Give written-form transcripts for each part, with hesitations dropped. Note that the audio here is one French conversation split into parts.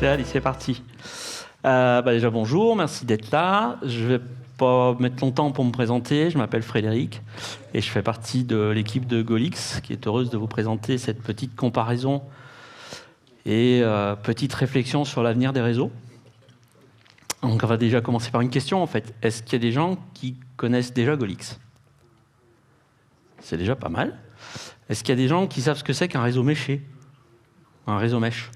Allez, c'est parti. Déjà, bonjour, merci d'être là. Je vais pas mettre longtemps pour me présenter. Je m'appelle Frédéric et je fais partie de l'équipe de Golix, qui est heureuse de vous présenter cette petite comparaison et petite réflexion sur l'avenir des réseaux. Donc, on va déjà commencer par une question, en fait. Est-ce qu'il y a des gens qui connaissent déjà Golix? C'est déjà pas mal. Est-ce qu'il y a des gens qui savent ce que c'est qu'un réseau méché? Un réseau mesh?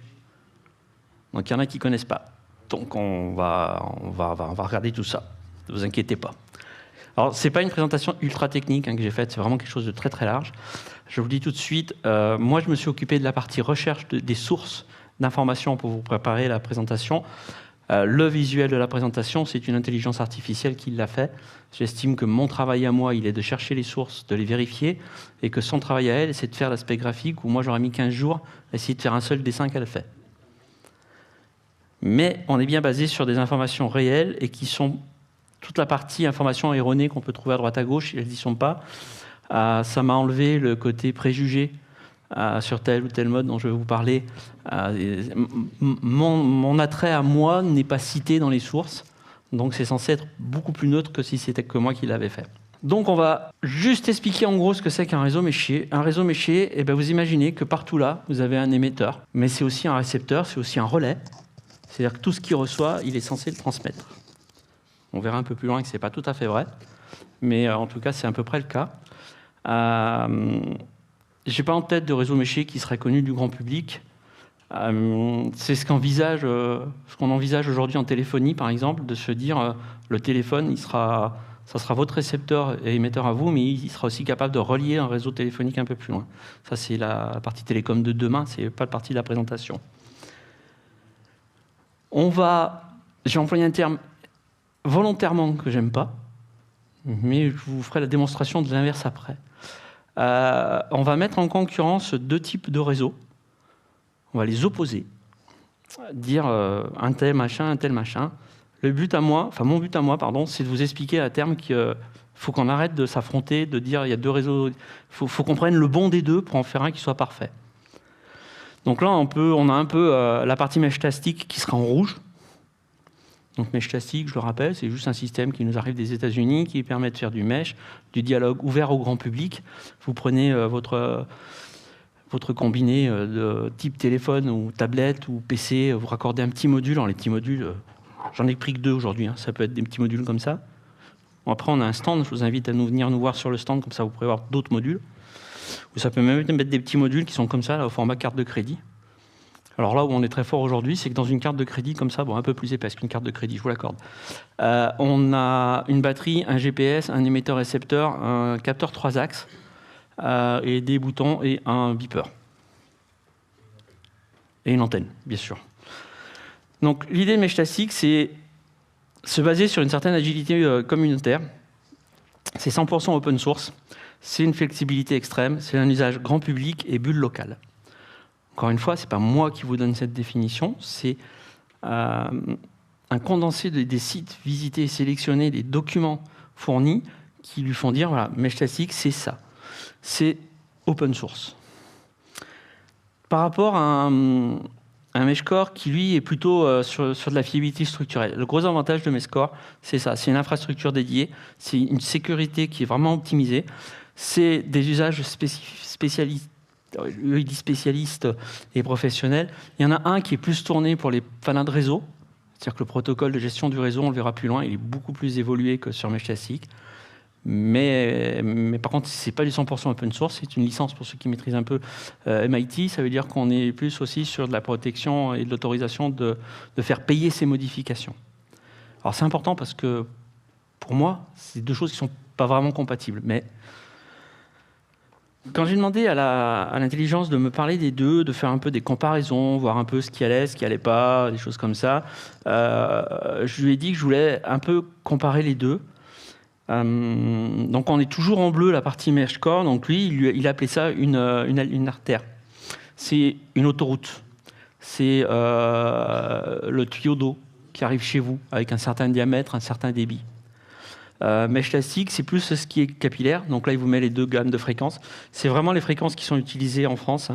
Donc, il y en a qui ne connaissent pas. Donc, on va regarder tout ça. Ne vous inquiétez pas. Alors, ce n'est pas une présentation ultra technique que j'ai faite, c'est vraiment quelque chose de très, très large. Je vous le dis tout de suite, moi, je me suis occupé de la partie recherche des sources d'informations pour vous préparer la présentation. Le visuel de la présentation, c'est une intelligence artificielle qui l'a fait. J'estime que mon travail à moi, il est de chercher les sources, de les vérifier, et que son travail à elle, c'est de faire l'aspect graphique, où moi, j'aurais mis 15 jours à essayer de faire un seul dessin qu'elle fait. Mais on est bien basé sur des informations réelles et qui sont toute la partie informations erronées qu'on peut trouver à droite à gauche, elles n'y sont pas. Ça m'a enlevé le côté préjugé sur tel ou tel mode dont je vais vous parler. Mon attrait à moi n'est pas cité dans les sources, donc c'est censé être beaucoup plus neutre que si c'était que moi qui l'avais fait. Donc on va juste expliquer en gros ce que c'est qu'un réseau méché. Un réseau méché, vous imaginez que partout là, vous avez un émetteur, mais c'est aussi un récepteur, c'est aussi un relais. C'est-à-dire que tout ce qu'il reçoit, il est censé le transmettre. On verra un peu plus loin que ce n'est pas tout à fait vrai, mais en tout cas, c'est à peu près le cas. Je n'ai pas en tête de réseau méché qui serait connu du grand public. C'est ce qu'on envisage aujourd'hui en téléphonie, par exemple, de se dire le téléphone, ça sera votre récepteur et émetteur à vous, mais il sera aussi capable de relier un réseau téléphonique un peu plus loin. Ça, c'est la partie télécom de demain, ce n'est pas la partie de la présentation. J'ai employé un terme volontairement que j'aime pas, mais je vous ferai la démonstration de l'inverse après. On va mettre en concurrence deux types de réseaux. On va les opposer, dire un tel machin, un tel machin. Mon but à moi, c'est de vous expliquer à terme qu'il faut qu'on arrête de s'affronter, de dire il y a deux réseaux. Faut qu'on prenne le bon des deux pour en faire un qui soit parfait. Donc là, on a un peu la partie Meshtastic qui sera en rouge. Donc Meshtastic, je le rappelle, c'est juste un système qui nous arrive des États-Unis, qui permet de faire du mesh, du dialogue ouvert au grand public. Vous prenez votre combiné de type téléphone ou tablette ou PC, vous raccordez un petit module. Alors les petits modules, j'en ai pris que 2 aujourd'hui, ça peut être des petits modules comme ça. Bon, après, on a un stand, je vous invite à venir nous voir sur le stand, comme ça vous pourrez voir d'autres modules. Ou ça peut même mettre des petits modules qui sont comme ça, là, au format carte de crédit. Alors là où on est très fort aujourd'hui, c'est que dans une carte de crédit comme ça, un peu plus épaisse qu'une carte de crédit, je vous l'accorde, on a une batterie, un GPS, un émetteur-récepteur, un capteur 3 axes, et des boutons et un beeper. Et une antenne, bien sûr. Donc l'idée de Meshtastic, c'est se baser sur une certaine agilité communautaire. C'est 100% open source. C'est une flexibilité extrême, c'est un usage grand public et bulle locale. Encore une fois, ce n'est pas moi qui vous donne cette définition, c'est un condensé des sites visités et sélectionnés, des documents fournis qui lui font dire, voilà, Meshtastic, c'est ça. C'est open source. Par rapport à un Meshcore qui, lui, est plutôt sur de la fiabilité structurelle. Le gros avantage de Meshcore, c'est ça, c'est une infrastructure dédiée, c'est une sécurité qui est vraiment optimisée. C'est des usages spécialistes et professionnels. Il y en a un qui est plus tourné pour les fans de réseau. C'est-à-dire que le protocole de gestion du réseau, on le verra plus loin, il est beaucoup plus évolué que sur Meshtastic. Mais par contre, ce n'est pas du 100% open source, c'est une licence pour ceux qui maîtrisent un peu MIT. Ça veut dire qu'on est plus aussi sur de la protection et de l'autorisation de faire payer ces modifications. Alors c'est important parce que, pour moi, c'est deux choses qui ne sont pas vraiment compatibles. Mais quand j'ai demandé à l'intelligence de me parler des deux, de faire un peu des comparaisons, voir un peu ce qui allait, ce qui n'allait pas, des choses comme ça, je lui ai dit que je voulais un peu comparer les deux. Donc on est toujours en bleu, la partie Meshcore. Donc lui, il appelait ça une artère. C'est une autoroute. C'est le tuyau d'eau qui arrive chez vous avec un certain diamètre, un certain débit. Meshtastic, c'est plus ce qui est capillaire. Donc là, il vous met les deux gammes de fréquences. C'est vraiment les fréquences qui sont utilisées en France.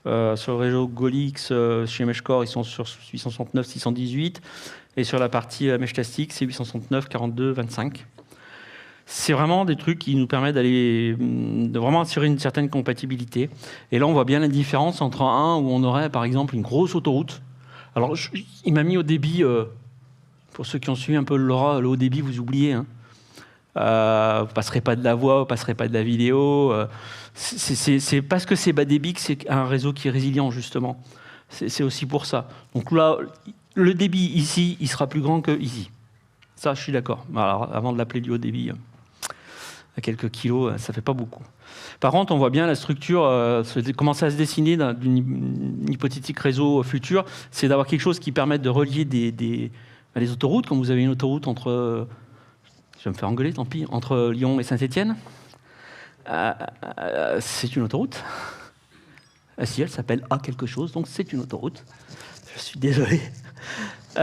Sur le réseau Golix, chez Meshcore, ils sont sur 869, 618. Et sur la partie Meshtastic, c'est 869, 42, 25. C'est vraiment des trucs qui nous permettent de vraiment assurer une certaine compatibilité. Et là, on voit bien la différence entre un où on aurait, par exemple, une grosse autoroute. Alors, il m'a mis au débit, pour ceux qui ont suivi un peu le haut débit, vous oubliez. Hein. Vous ne passerez pas de la voix, vous ne passerez pas de la vidéo. C'est parce que c'est bas débit que c'est un réseau qui est résilient, justement. C'est aussi pour ça. Donc là, le débit ici, il sera plus grand que ici. Ça, je suis d'accord. Alors, avant de l'appeler du haut débit, à quelques kilos, ça ne fait pas beaucoup. Par contre, on voit bien la structure commencer à se dessiner d'une hypothétique réseau futur. C'est d'avoir quelque chose qui permette de relier les autoroutes. Comme vous avez une autoroute entre... je vais me faire engueuler, tant pis. Entre Lyon et Saint-Étienne. C'est une autoroute. Si elle s'appelle A quelque chose, donc c'est une autoroute. Je suis désolé. On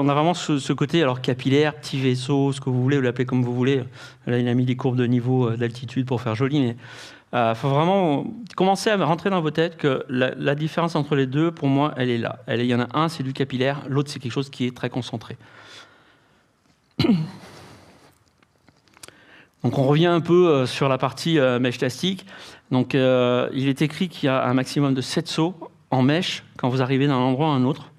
a vraiment ce côté alors capillaire, petit vaisseau, ce que vous voulez, vous l'appelez comme vous voulez. Là, il a mis des courbes de niveau d'altitude pour faire joli, mais il faut vraiment commencer à rentrer dans vos têtes que la différence entre les deux, pour moi, elle est là. Il y en a un, c'est du capillaire, l'autre, c'est quelque chose qui est très concentré. Donc on revient un peu sur la partie Meshtastic. Donc il est écrit qu'il y a un maximum de 7 sauts en mèche quand vous arrivez d'un endroit à un autre.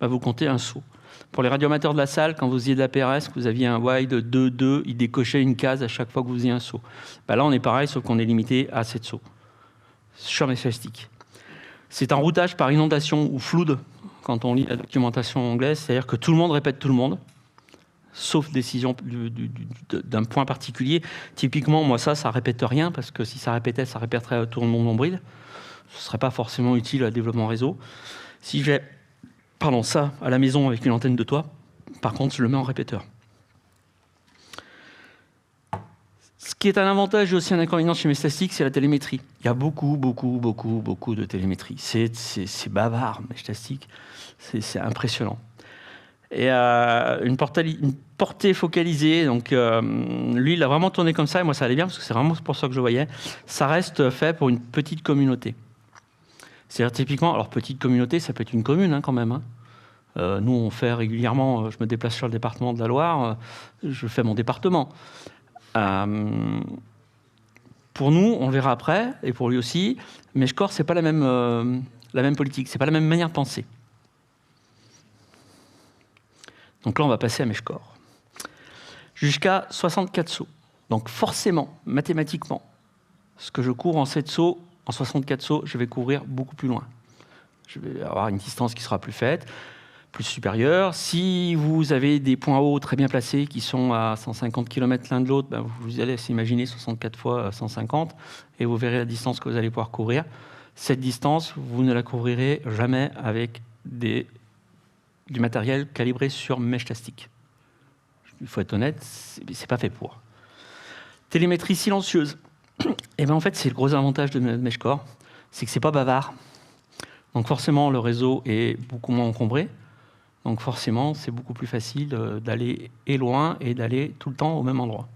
Vous comptez un saut. Pour les radioamateurs de la salle, quand vous faisiez de la PRS, que vous aviez un wide 2-2, il décochait une case à chaque fois que vous faisiez un saut. Là, on est pareil, sauf qu'on est limité à 7 sauts. Sur Meshtastic. C'est un routage par inondation ou flood, quand on lit la documentation anglaise, c'est-à-dire que tout le monde répète tout le monde, sauf décision d'un point particulier. Typiquement, moi, ça répète rien, parce que si ça répétait, ça répéterait tout le monde nombril. Ce ne serait pas forcément utile à développement réseau. Si j'ai ça à la maison avec une antenne de toit, par contre, je le mets en répéteur. Ce qui est un avantage et aussi un inconvénient chez Meshtastic, c'est la télémétrie. Il y a beaucoup de télémétrie. C'est bavard, Meshtastic. C'est impressionnant. Et une portée focalisée, donc lui, il a vraiment tourné comme ça, et moi, ça allait bien, parce que c'est vraiment pour ça que je voyais. Ça reste fait pour une petite communauté. C'est-à-dire typiquement, alors petite communauté, ça peut être une commune hein, quand même. Hein. Nous, on fait régulièrement, je me déplace sur le département de la Loire, je fais mon département. Pour nous, on le verra après, et pour lui aussi, Meshcore, c'est pas la même politique, c'est pas la même manière de penser. Donc là, on va passer à Meshcore. Jusqu'à 64 sauts. Donc forcément, mathématiquement, ce que je cours en 7 sauts, en 64 sauts, je vais couvrir beaucoup plus loin. Je vais avoir une distance qui sera plus faite, plus supérieure. Si vous avez des points hauts très bien placés qui sont à 150 km l'un de l'autre, vous allez s'imaginer 64 fois 150 et vous verrez la distance que vous allez pouvoir couvrir. Cette distance, vous ne la couvrirez jamais avec du matériel calibré sur Meshtastic. Il faut être honnête, c'est pas fait pour. Télémétrie silencieuse. Et en fait, c'est le gros avantage de Meshcore, c'est que c'est pas bavard. Donc forcément, le réseau est beaucoup moins encombré. Donc forcément, c'est beaucoup plus facile d'aller loin et d'aller tout le temps au même endroit.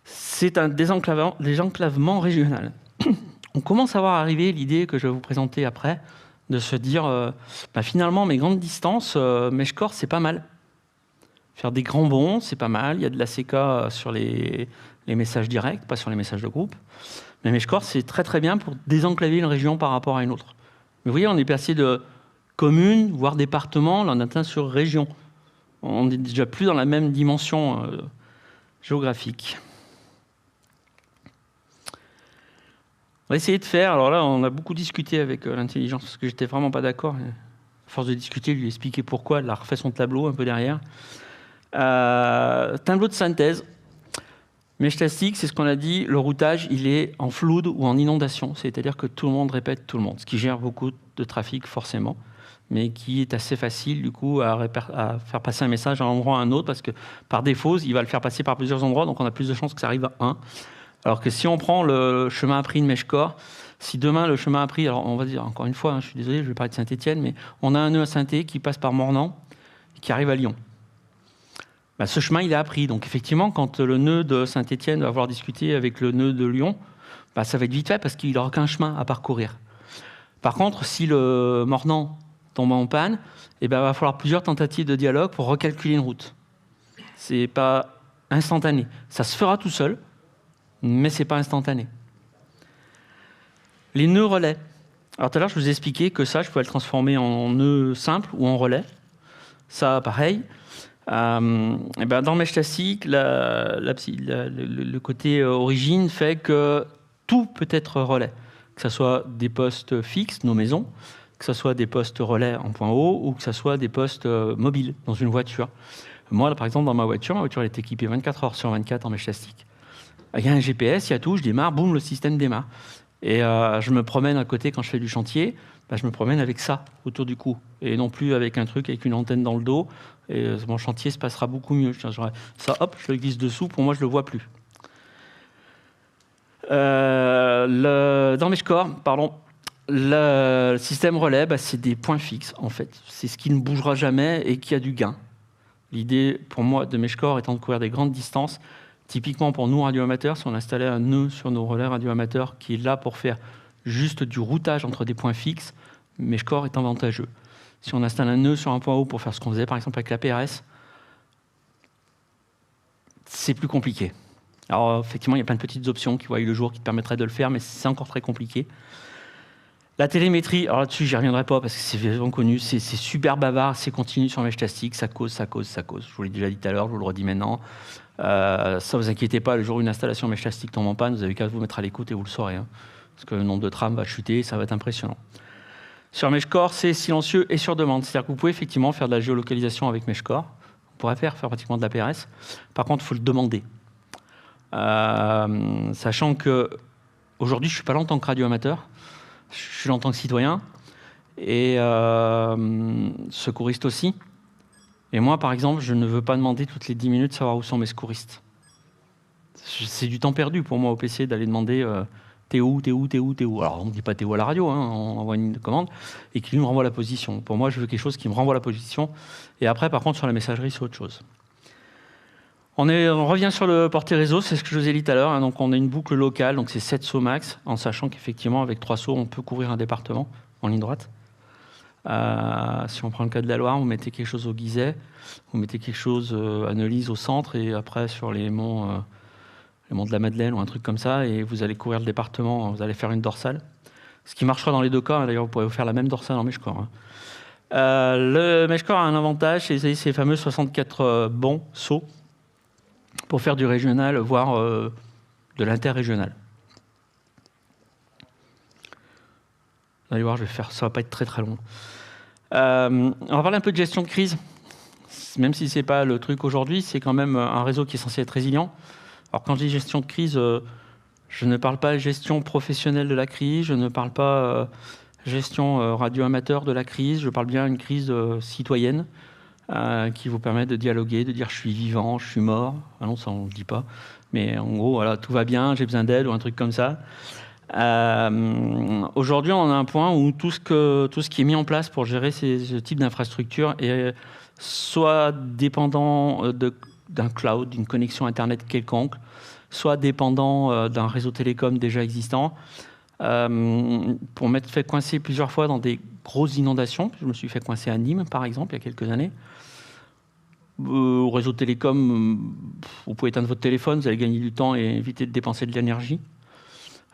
C'est un désenclavement régional. On commence à voir arriver l'idée que je vais vous présenter après, de se dire, finalement, mes grandes distances, Meshcore, c'est pas mal. Faire des grands bonds, c'est pas mal. Il y a de l'ACK sur les messages directs, pas sur les messages de groupe. Mais Meshcore, c'est très très bien pour désenclaver une région par rapport à une autre. Mais vous voyez, on est passé de commune, voire département, là on atteint sur région. On n'est déjà plus dans la même dimension géographique. On va essayer de faire, alors là on a beaucoup discuté avec l'intelligence, parce que j'étais vraiment pas d'accord. À force de discuter, lui expliquer pourquoi, elle a refait son tableau un peu derrière. Tableau de synthèse. Meshtastic, c'est ce qu'on a dit, le routage, il est en flood ou en inondation, c'est-à-dire que tout le monde répète tout le monde, ce qui gère beaucoup de trafic forcément, mais qui est assez facile du coup à faire passer un message d'un endroit à un autre, parce que par défaut, il va le faire passer par plusieurs endroits, donc on a plus de chances que ça arrive à un. Alors que si on prend le chemin appris de Meshcore, si demain le chemin appris, alors on va dire encore une fois, hein, je suis désolé, je vais parler de Saint-Étienne, mais on a un nœud à Saint-Étienne qui passe par Mornan, qui arrive à Lyon. bah, ce chemin, il est appris. Donc effectivement, quand le nœud de Saint-Étienne va avoir discuté avec le nœud de Lyon, bah, ça va être vite fait parce qu'il n'aura qu'un chemin à parcourir. Par contre, si le Mornan tombe en panne, eh ben, il va falloir plusieurs tentatives de dialogue pour recalculer une route. Ce n'est pas instantané. Ça se fera tout seul, mais ce n'est pas instantané. Les nœuds relais. Alors tout à l'heure, je vous ai expliqué que ça, je pouvais le transformer en nœud simple ou en relais. Ça, pareil. Et ben dans Mèche Classique, le côté origine fait que tout peut être relais. Que ce soit des postes fixes, nos maisons, que ce soit des postes relais en point haut ou que ce soit des postes mobiles dans une voiture. Moi, là, par exemple, dans ma voiture elle est équipée 24 heures sur 24 en Mèche Classique. Il y a un GPS, il y a tout, je démarre, boum, le système démarre. Et je me promène à côté quand je fais du chantier, bah, je me promène avec ça autour du cou et non plus avec un truc avec une antenne dans le dos. Et mon chantier se passera beaucoup mieux. Ça, hop, je le glisse dessous, pour moi, je ne le vois plus. Dans Meshcore, pardon, le système relais, bah, c'est des points fixes, en fait. C'est ce qui ne bougera jamais et qui a du gain. L'idée, pour moi, de Meshcore étant de couvrir des grandes distances. Typiquement, pour nous, radioamateurs, si on installait un nœud sur nos relais radioamateurs qui est là pour faire juste du routage entre des points fixes, Meshcore est avantageux. Si on installe un nœud sur un point haut pour faire ce qu'on faisait, par exemple, avec la PRS, c'est plus compliqué. Alors, effectivement, il y a plein de petites options qui voient le jour qui te permettraient de le faire, mais c'est encore très compliqué. La télémétrie, alors là-dessus, j'y reviendrai pas parce que c'est vraiment connu, c'est super bavard, c'est continu sur Mèche Classique, ça cause. Je vous l'ai déjà dit tout à l'heure, je vous le redis maintenant. Ça, vous inquiétez pas, le jour où une installation Mèche Classique tombe en panne, vous avez qu'à vous mettre à l'écoute et vous le saurez. Hein, parce que le nombre de trames va chuter, ça va être impressionnant. Sur Meshcore, c'est silencieux et sur demande. C'est-à-dire que vous pouvez effectivement faire de la géolocalisation avec Meshcore. On pourrait faire pratiquement de la PRS. Par contre, il faut le demander. Sachant que aujourd'hui, je ne suis pas là en tant que radioamateur. Je suis là en tant que citoyen. Et secouriste aussi. Et moi, par exemple, je ne veux pas demander toutes les 10 minutes de savoir où sont mes secouristes. C'est du temps perdu pour moi au PC d'aller demander t'es où. Alors, on ne dit pas t'es où à la radio, hein, on envoie une commande et qu'il nous renvoie la position. Pour moi, je veux quelque chose qui me renvoie la position. Et après, par contre, sur la messagerie, c'est autre chose. On revient sur le porté réseau, c'est ce que je vous ai dit tout à l'heure. Hein, donc, on a une boucle locale, donc c'est 7 sauts max, en sachant qu'effectivement, avec 3 sauts, on peut couvrir un département en ligne droite. Si on prend le cas de la Loire, vous mettez quelque chose au Guiset, vous mettez quelque chose à Neulise au centre, et après sur les monts de la Madeleine ou un truc comme ça, et vous allez couvrir le département, vous allez faire une dorsale. Ce qui marchera dans les deux cas, d'ailleurs vous pourrez vous faire la même dorsale en Meshcore. Hein. Le Meshcore a un avantage, c'est ces fameux 64 bons sauts pour faire du régional, voire de l'interrégional. Vous allez voir, je vais faire, ça ne va pas être très très long. On va parler un peu de gestion de crise. Même si ce n'est pas le truc aujourd'hui, c'est quand même un réseau qui est censé être résilient. Alors quand je dis gestion de crise, je ne parle pas gestion professionnelle de la crise, je ne parle pas gestion radio-amateur de la crise, je parle bien d'une crise citoyenne qui vous permet de dialoguer, de dire je suis vivant, je suis mort. Ah non, ça on ne le dit pas. Mais en gros, voilà, tout va bien, j'ai besoin d'aide ou un truc comme ça. Aujourd'hui, on a un point où tout ce qui est mis en place pour gérer ce type d'infrastructure est soit dépendant d'un cloud, d'une connexion Internet quelconque, soit dépendant d'un réseau télécom déjà existant. Pour m'être fait coincer plusieurs fois dans des grosses inondations, je me suis fait coincer à Nîmes, par exemple, il y a quelques années. Au réseau télécom, vous pouvez éteindre votre téléphone, vous allez gagner du temps et éviter de dépenser de l'énergie.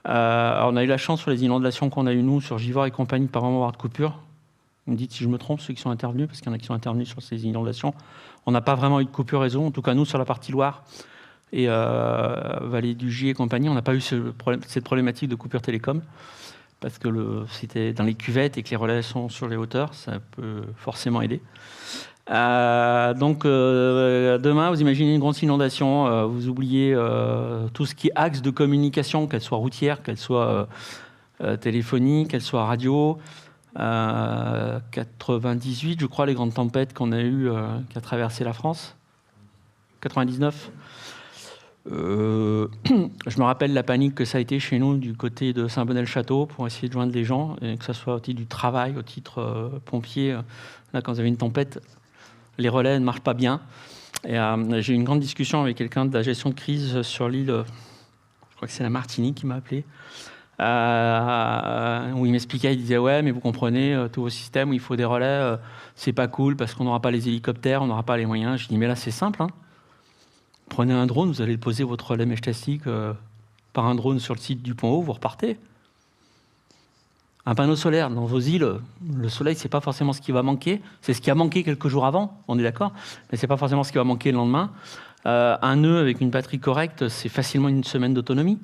On a eu la chance sur les inondations qu'on a eues, nous, sur Givors et compagnie, de pas vraiment avoir de coupure. Vous me dites si je me trompe, ceux qui sont intervenus, parce qu'il y en a qui sont intervenus sur ces inondations. On n'a pas vraiment eu de coupure réseau, en tout cas nous, sur la partie Loire et Vallée du Gier et compagnie, on n'a pas eu cette problématique de coupure télécom, parce que c'était dans les cuvettes et que les relais sont sur les hauteurs, ça peut forcément aider. Donc demain, vous imaginez une grosse inondation, vous oubliez tout ce qui est axe de communication, qu'elle soit routière, qu'elle soit téléphonique, qu'elle soit radio. 98, je crois, les grandes tempêtes qu'on a eues, qui a traversé la France. 99. Je me rappelle la panique que ça a été chez nous du côté de Saint-Bonnet-le-Château pour essayer de joindre les gens, et que ce soit au titre du travail, au titre pompier. Là, quand vous avez une tempête, les relais ne marchent pas bien. Et j'ai eu une grande discussion avec quelqu'un de la gestion de crise sur l'île, je crois que c'est la Martinique qui m'a appelé, où il m'expliquait, il disait ouais, mais vous comprenez, tous vos systèmes où il faut des relais, c'est pas cool parce qu'on n'aura pas les hélicoptères, on n'aura pas les moyens. Je dis mais là c'est simple, hein. Prenez un drone, vous allez poser votre relais mèche plastique par un drone sur le site du Pont-Haut, vous repartez. Un panneau solaire dans vos îles, le soleil, c'est pas forcément ce qui va manquer. C'est ce qui a manqué quelques jours avant, on est d'accord, mais c'est pas forcément ce qui va manquer le lendemain. Un nœud avec une batterie correcte, c'est facilement une semaine d'autonomie.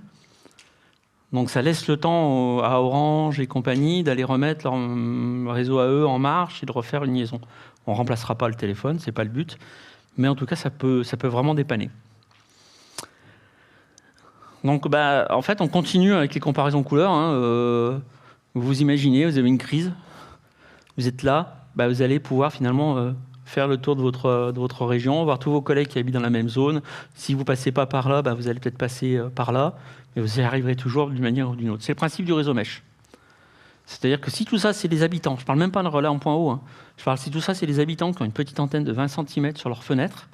Donc ça laisse le temps à Orange et compagnie d'aller remettre leur réseau à eux en marche et de refaire une liaison. On remplacera pas le téléphone, c'est pas le but, mais en tout cas ça peut vraiment dépanner. Donc en fait on continue avec les comparaisons couleurs. Hein, vous imaginez, vous avez une crise, vous êtes là, vous allez pouvoir finalement faire le tour de votre région, voir tous vos collègues qui habitent dans la même zone. Si vous ne passez pas par là, vous allez peut-être passer par là, mais vous y arriverez toujours d'une manière ou d'une autre. C'est le principe du réseau mesh. C'est-à-dire que si tout ça, c'est des habitants, je ne parle même pas de relais en point haut, hein, si tout ça, c'est des habitants qui ont une petite antenne de 20 cm sur leur fenêtre,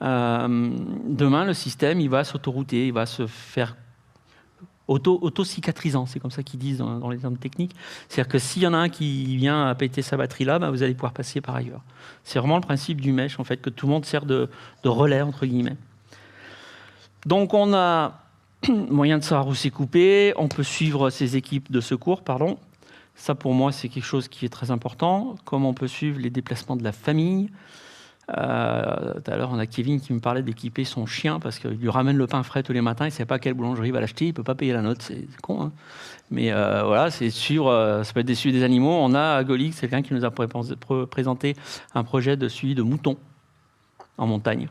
demain, le système, il va s'autorouter, il va se faire auto-cicatrisant, c'est comme ça qu'ils disent dans les termes techniques. C'est-à-dire que s'il y en a un qui vient à péter sa batterie là, vous allez pouvoir passer par ailleurs. C'est vraiment le principe du mesh, en fait, que tout le monde sert de relais, entre guillemets. Donc on a moyen de savoir où c'est coupé, on peut suivre ses équipes de secours, pardon. Ça, pour moi, c'est quelque chose qui est très important. Comment on peut suivre les déplacements de la famille. Tout à l'heure, on a Kevin qui me parlait d'équiper son chien parce qu'il lui ramène le pain frais tous les matins, il ne sait pas quelle boulangerie il va l'acheter, il ne peut pas payer la note, c'est con. Hein. Mais voilà, c'est suivre, ça peut être des suivis des animaux. On a à Golix, c'est quelqu'un qui nous a présenté un projet de suivi de moutons en montagne,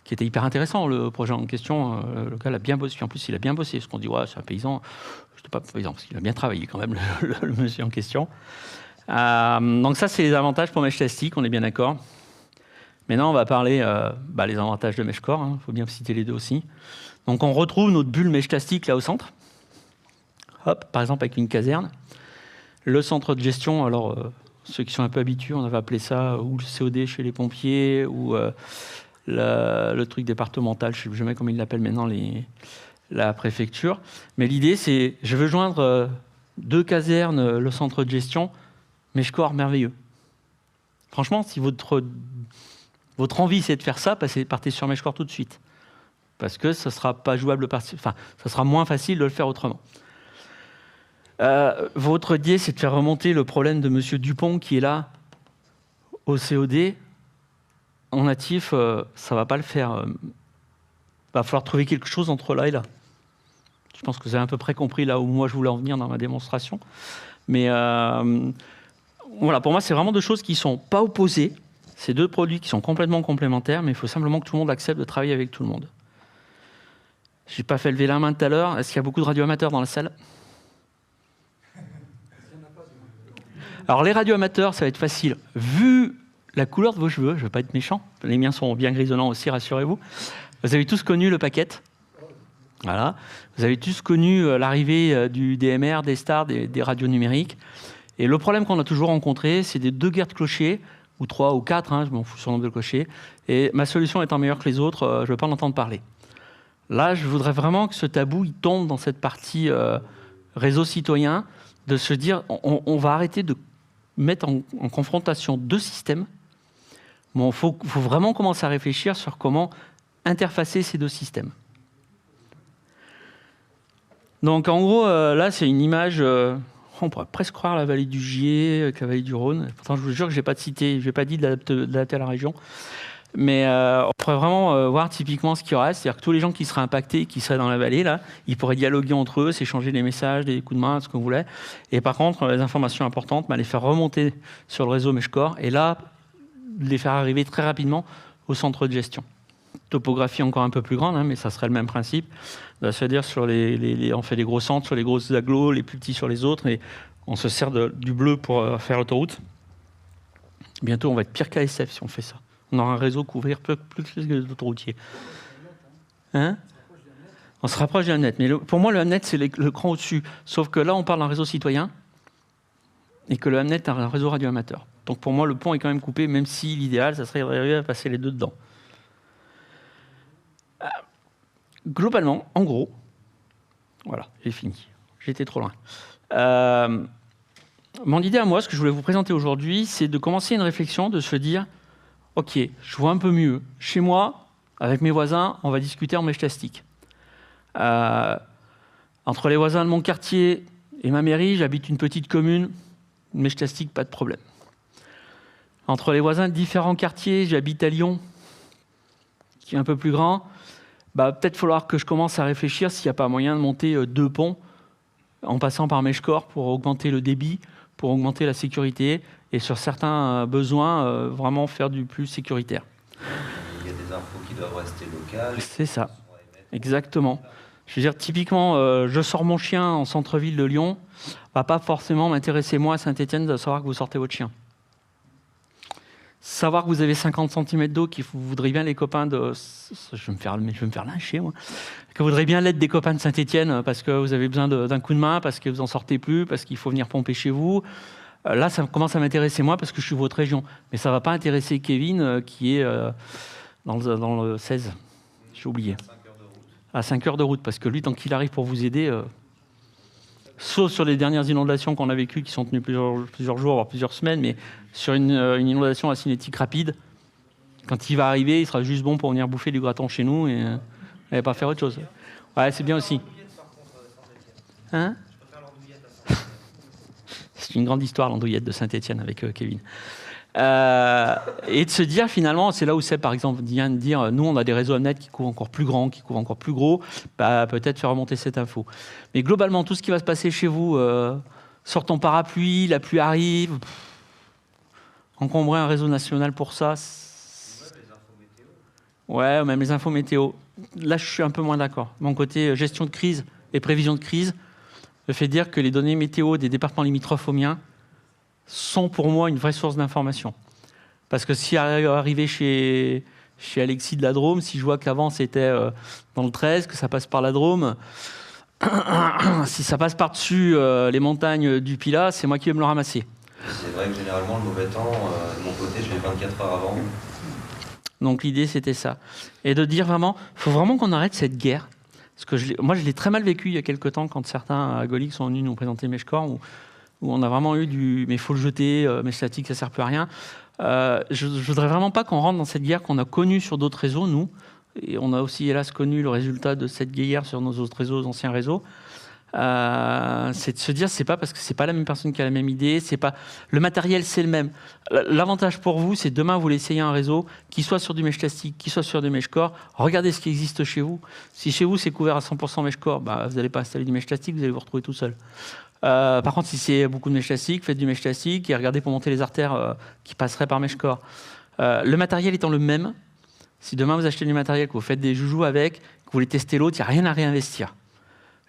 qui était hyper intéressant, le projet en question. Le gars l'a bien bossé, en plus il a bien bossé, parce qu'on dit, ouais, c'est un paysan. Je ne dis pas paysan, parce qu'il a bien travaillé quand même, le monsieur en question. Donc ça, c'est les avantages pour Meshtastic, on est bien d'accord. Maintenant, on va parler les avantages de Meshcore. Il faut bien citer les deux aussi. Donc, on retrouve notre bulle Meshtastic là au centre. Hop, par exemple, avec une caserne. Le centre de gestion, alors, ceux qui sont un peu habitués, on avait appelé ça ou le COD chez les pompiers, ou le truc départemental, je ne sais jamais comment ils l'appellent maintenant, la préfecture. Mais l'idée, c'est, je veux joindre deux casernes, le centre de gestion, Meshcore merveilleux. Franchement, si votre envie, c'est de faire ça, partez sur Meshcore tout de suite. Parce que ça ne sera pas jouable, ça sera moins facile de le faire autrement. Votre idée, c'est de faire remonter le problème de M. Dupont qui est là, au COD. En natif, ça ne va pas le faire. Il va falloir trouver quelque chose entre là et là. Je pense que vous avez à peu près compris là où moi je voulais en venir dans ma démonstration. Mais voilà, pour moi, c'est vraiment deux choses qui ne sont pas opposées. C'est deux produits qui sont complètement complémentaires, mais il faut simplement que tout le monde accepte de travailler avec tout le monde. Je n'ai pas fait lever la main tout à l'heure. Est-ce qu'il y a beaucoup de radioamateurs dans la salle? Alors, les radioamateurs, ça va être facile. Vu la couleur de vos cheveux, je ne veux pas être méchant, les miens sont bien grisonnants aussi, rassurez-vous. Vous avez tous connu le paquet. Voilà. Vous avez tous connu l'arrivée du DMR, des stars, des radios numériques. Et le problème qu'on a toujours rencontré, c'est des deux guerres de clochers, ou 3 ou 4, je m'en fous sur le nombre de clochers. Et ma solution étant meilleure que les autres, je ne veux pas en entendre parler. Là, je voudrais vraiment que ce tabou il tombe dans cette partie réseau citoyen, de se dire on va arrêter de mettre en confrontation deux systèmes. Bon, faut vraiment commencer à réfléchir sur comment interfacer ces deux systèmes. Donc en gros, là, c'est une image... on pourrait presque croire la vallée du Gier, la vallée du Rhône. Pourtant, je vous jure que je n'ai pas cité, je n'ai pas dit d'adapter à la région. Mais on pourrait vraiment voir typiquement ce qu'il y aurait. C'est-à-dire que tous les gens qui seraient impactés, qui seraient dans la vallée, là, ils pourraient dialoguer entre eux, s'échanger des messages, des coups de main, ce qu'on voulait. Et par contre, les informations importantes, les faire remonter sur le réseau Meshcore et là, les faire arriver très rapidement au centre de gestion. Topographie encore un peu plus grande, mais ça serait le même principe. C'est-à-dire sur on fait les gros centres sur les grosses agglos, les plus petits sur les autres, et on se sert du bleu pour faire l'autoroute. Bientôt, on va être pire qu'ASF si on fait ça. On aura un réseau couvrir plus que les autoroutiers. Hein? On se rapproche du Hamnet. Mais pour moi, le Hamnet, c'est le cran au-dessus. Sauf que là, on parle d'un réseau citoyen et que le Hamnet est un réseau radioamateur. Donc pour moi, le pont est quand même coupé, même si l'idéal, ça serait d'arriver à passer les deux dedans. globalement, en gros, voilà, j'ai fini. J'étais trop loin. Mon idée à moi, ce que je voulais vous présenter aujourd'hui, c'est de commencer une réflexion, de se dire, ok, je vois un peu mieux. Chez moi, avec mes voisins, on va discuter en mèche plastique. Entre les voisins de mon quartier et ma mairie, j'habite une petite commune, mèche plastique, pas de problème. Entre les voisins de différents quartiers, j'habite à Lyon, qui est un peu plus grand, peut-être falloir que je commence à réfléchir s'il n'y a pas moyen de monter 2 ponts en passant par Meshcore pour augmenter le débit, pour augmenter la sécurité et sur certains besoins, vraiment faire du plus sécuritaire. Il y a des infos qui doivent rester locales. C'est ça, exactement. Je veux dire, typiquement, je sors mon chien en centre-ville de Lyon, va pas forcément m'intéresser, moi, à Saint-Étienne, de savoir que vous sortez votre chien. Savoir que vous avez 50 cm d'eau, que vous voudrez bien les copains de... Je vais me faire lyncher, moi. Que vous voudrez bien l'aide des copains de Saint-Étienne parce que vous avez besoin d'un coup de main, parce que vous n'en sortez plus, parce qu'il faut venir pomper chez vous. Là, ça commence à m'intéresser, moi, parce que je suis votre région. Mais ça ne va pas intéresser Kevin, qui est dans le 16. J'ai oublié. À 5 heures de route, parce que lui, tant qu'il arrive pour vous aider... sauf sur les dernières inondations qu'on a vécues, qui sont tenues plusieurs jours, voire plusieurs semaines, mais sur une inondation à cinétique rapide, quand il va arriver, il sera juste bon pour venir bouffer du gratin chez nous et pas faire autre chose. Ouais, c'est bien aussi. Hein ? C'est une grande histoire, l'andouillette de Saint-Étienne avec Kevin. Et de se dire finalement, c'est là où c'est par exemple vient de dire, nous on a des réseaux Amnet qui couvrent encore plus grand, qui couvrent encore plus gros, peut-être faire remonter cette info. Mais globalement, tout ce qui va se passer chez vous, sort ton parapluie, la pluie arrive, encombrer un réseau national pour ça. Ouais, même les infos météo. Là, je suis un peu moins d'accord. Mon côté gestion de crise et prévision de crise me fait dire que les données météo des départements limitrophes au mien sont pour moi une vraie source d'information. Parce que si arrivé chez Alexis de la Drôme, si je vois qu'avant c'était dans le 13, que ça passe par la Drôme, si ça passe par-dessus les montagnes du Pilat, c'est moi qui vais me le ramasser. C'est vrai que généralement le mauvais temps, de mon côté, je l'ai 24 heures avant. Donc l'idée c'était ça. Et de dire vraiment, il faut vraiment qu'on arrête cette guerre. Parce que moi je l'ai très mal vécu il y a quelques temps quand certains à Golic sont venus nous présenter Meshcore, où on a vraiment eu du « mais il faut le jeter, mèche statique, ça ne sert plus à rien ». Je ne voudrais vraiment pas qu'on rentre dans cette guerre qu'on a connue sur d'autres réseaux, nous. Et on a aussi, hélas, connu le résultat de cette guerre sur nos autres réseaux, anciens réseaux. C'est de se dire, c'est pas parce que c'est pas la même personne qui a la même idée, c'est pas le matériel, c'est le même. L'avantage pour vous, c'est demain vous l'essayez un réseau qui soit sur du mèche plastique, qui soit sur du Meshcore. Regardez ce qui existe chez vous. Si chez vous c'est couvert à 100% Meshcore, vous n'allez pas installer du mèche plastique, vous allez vous retrouver tout seul. Par contre, si c'est beaucoup de mèche plastique, faites du mèche plastique et regardez pour monter les artères qui passeraient par Meshcore. Le matériel étant le même, si demain vous achetez du matériel, que vous faites des joujoux avec, que vous voulez tester l'autre, il n'y a rien à réinvestir.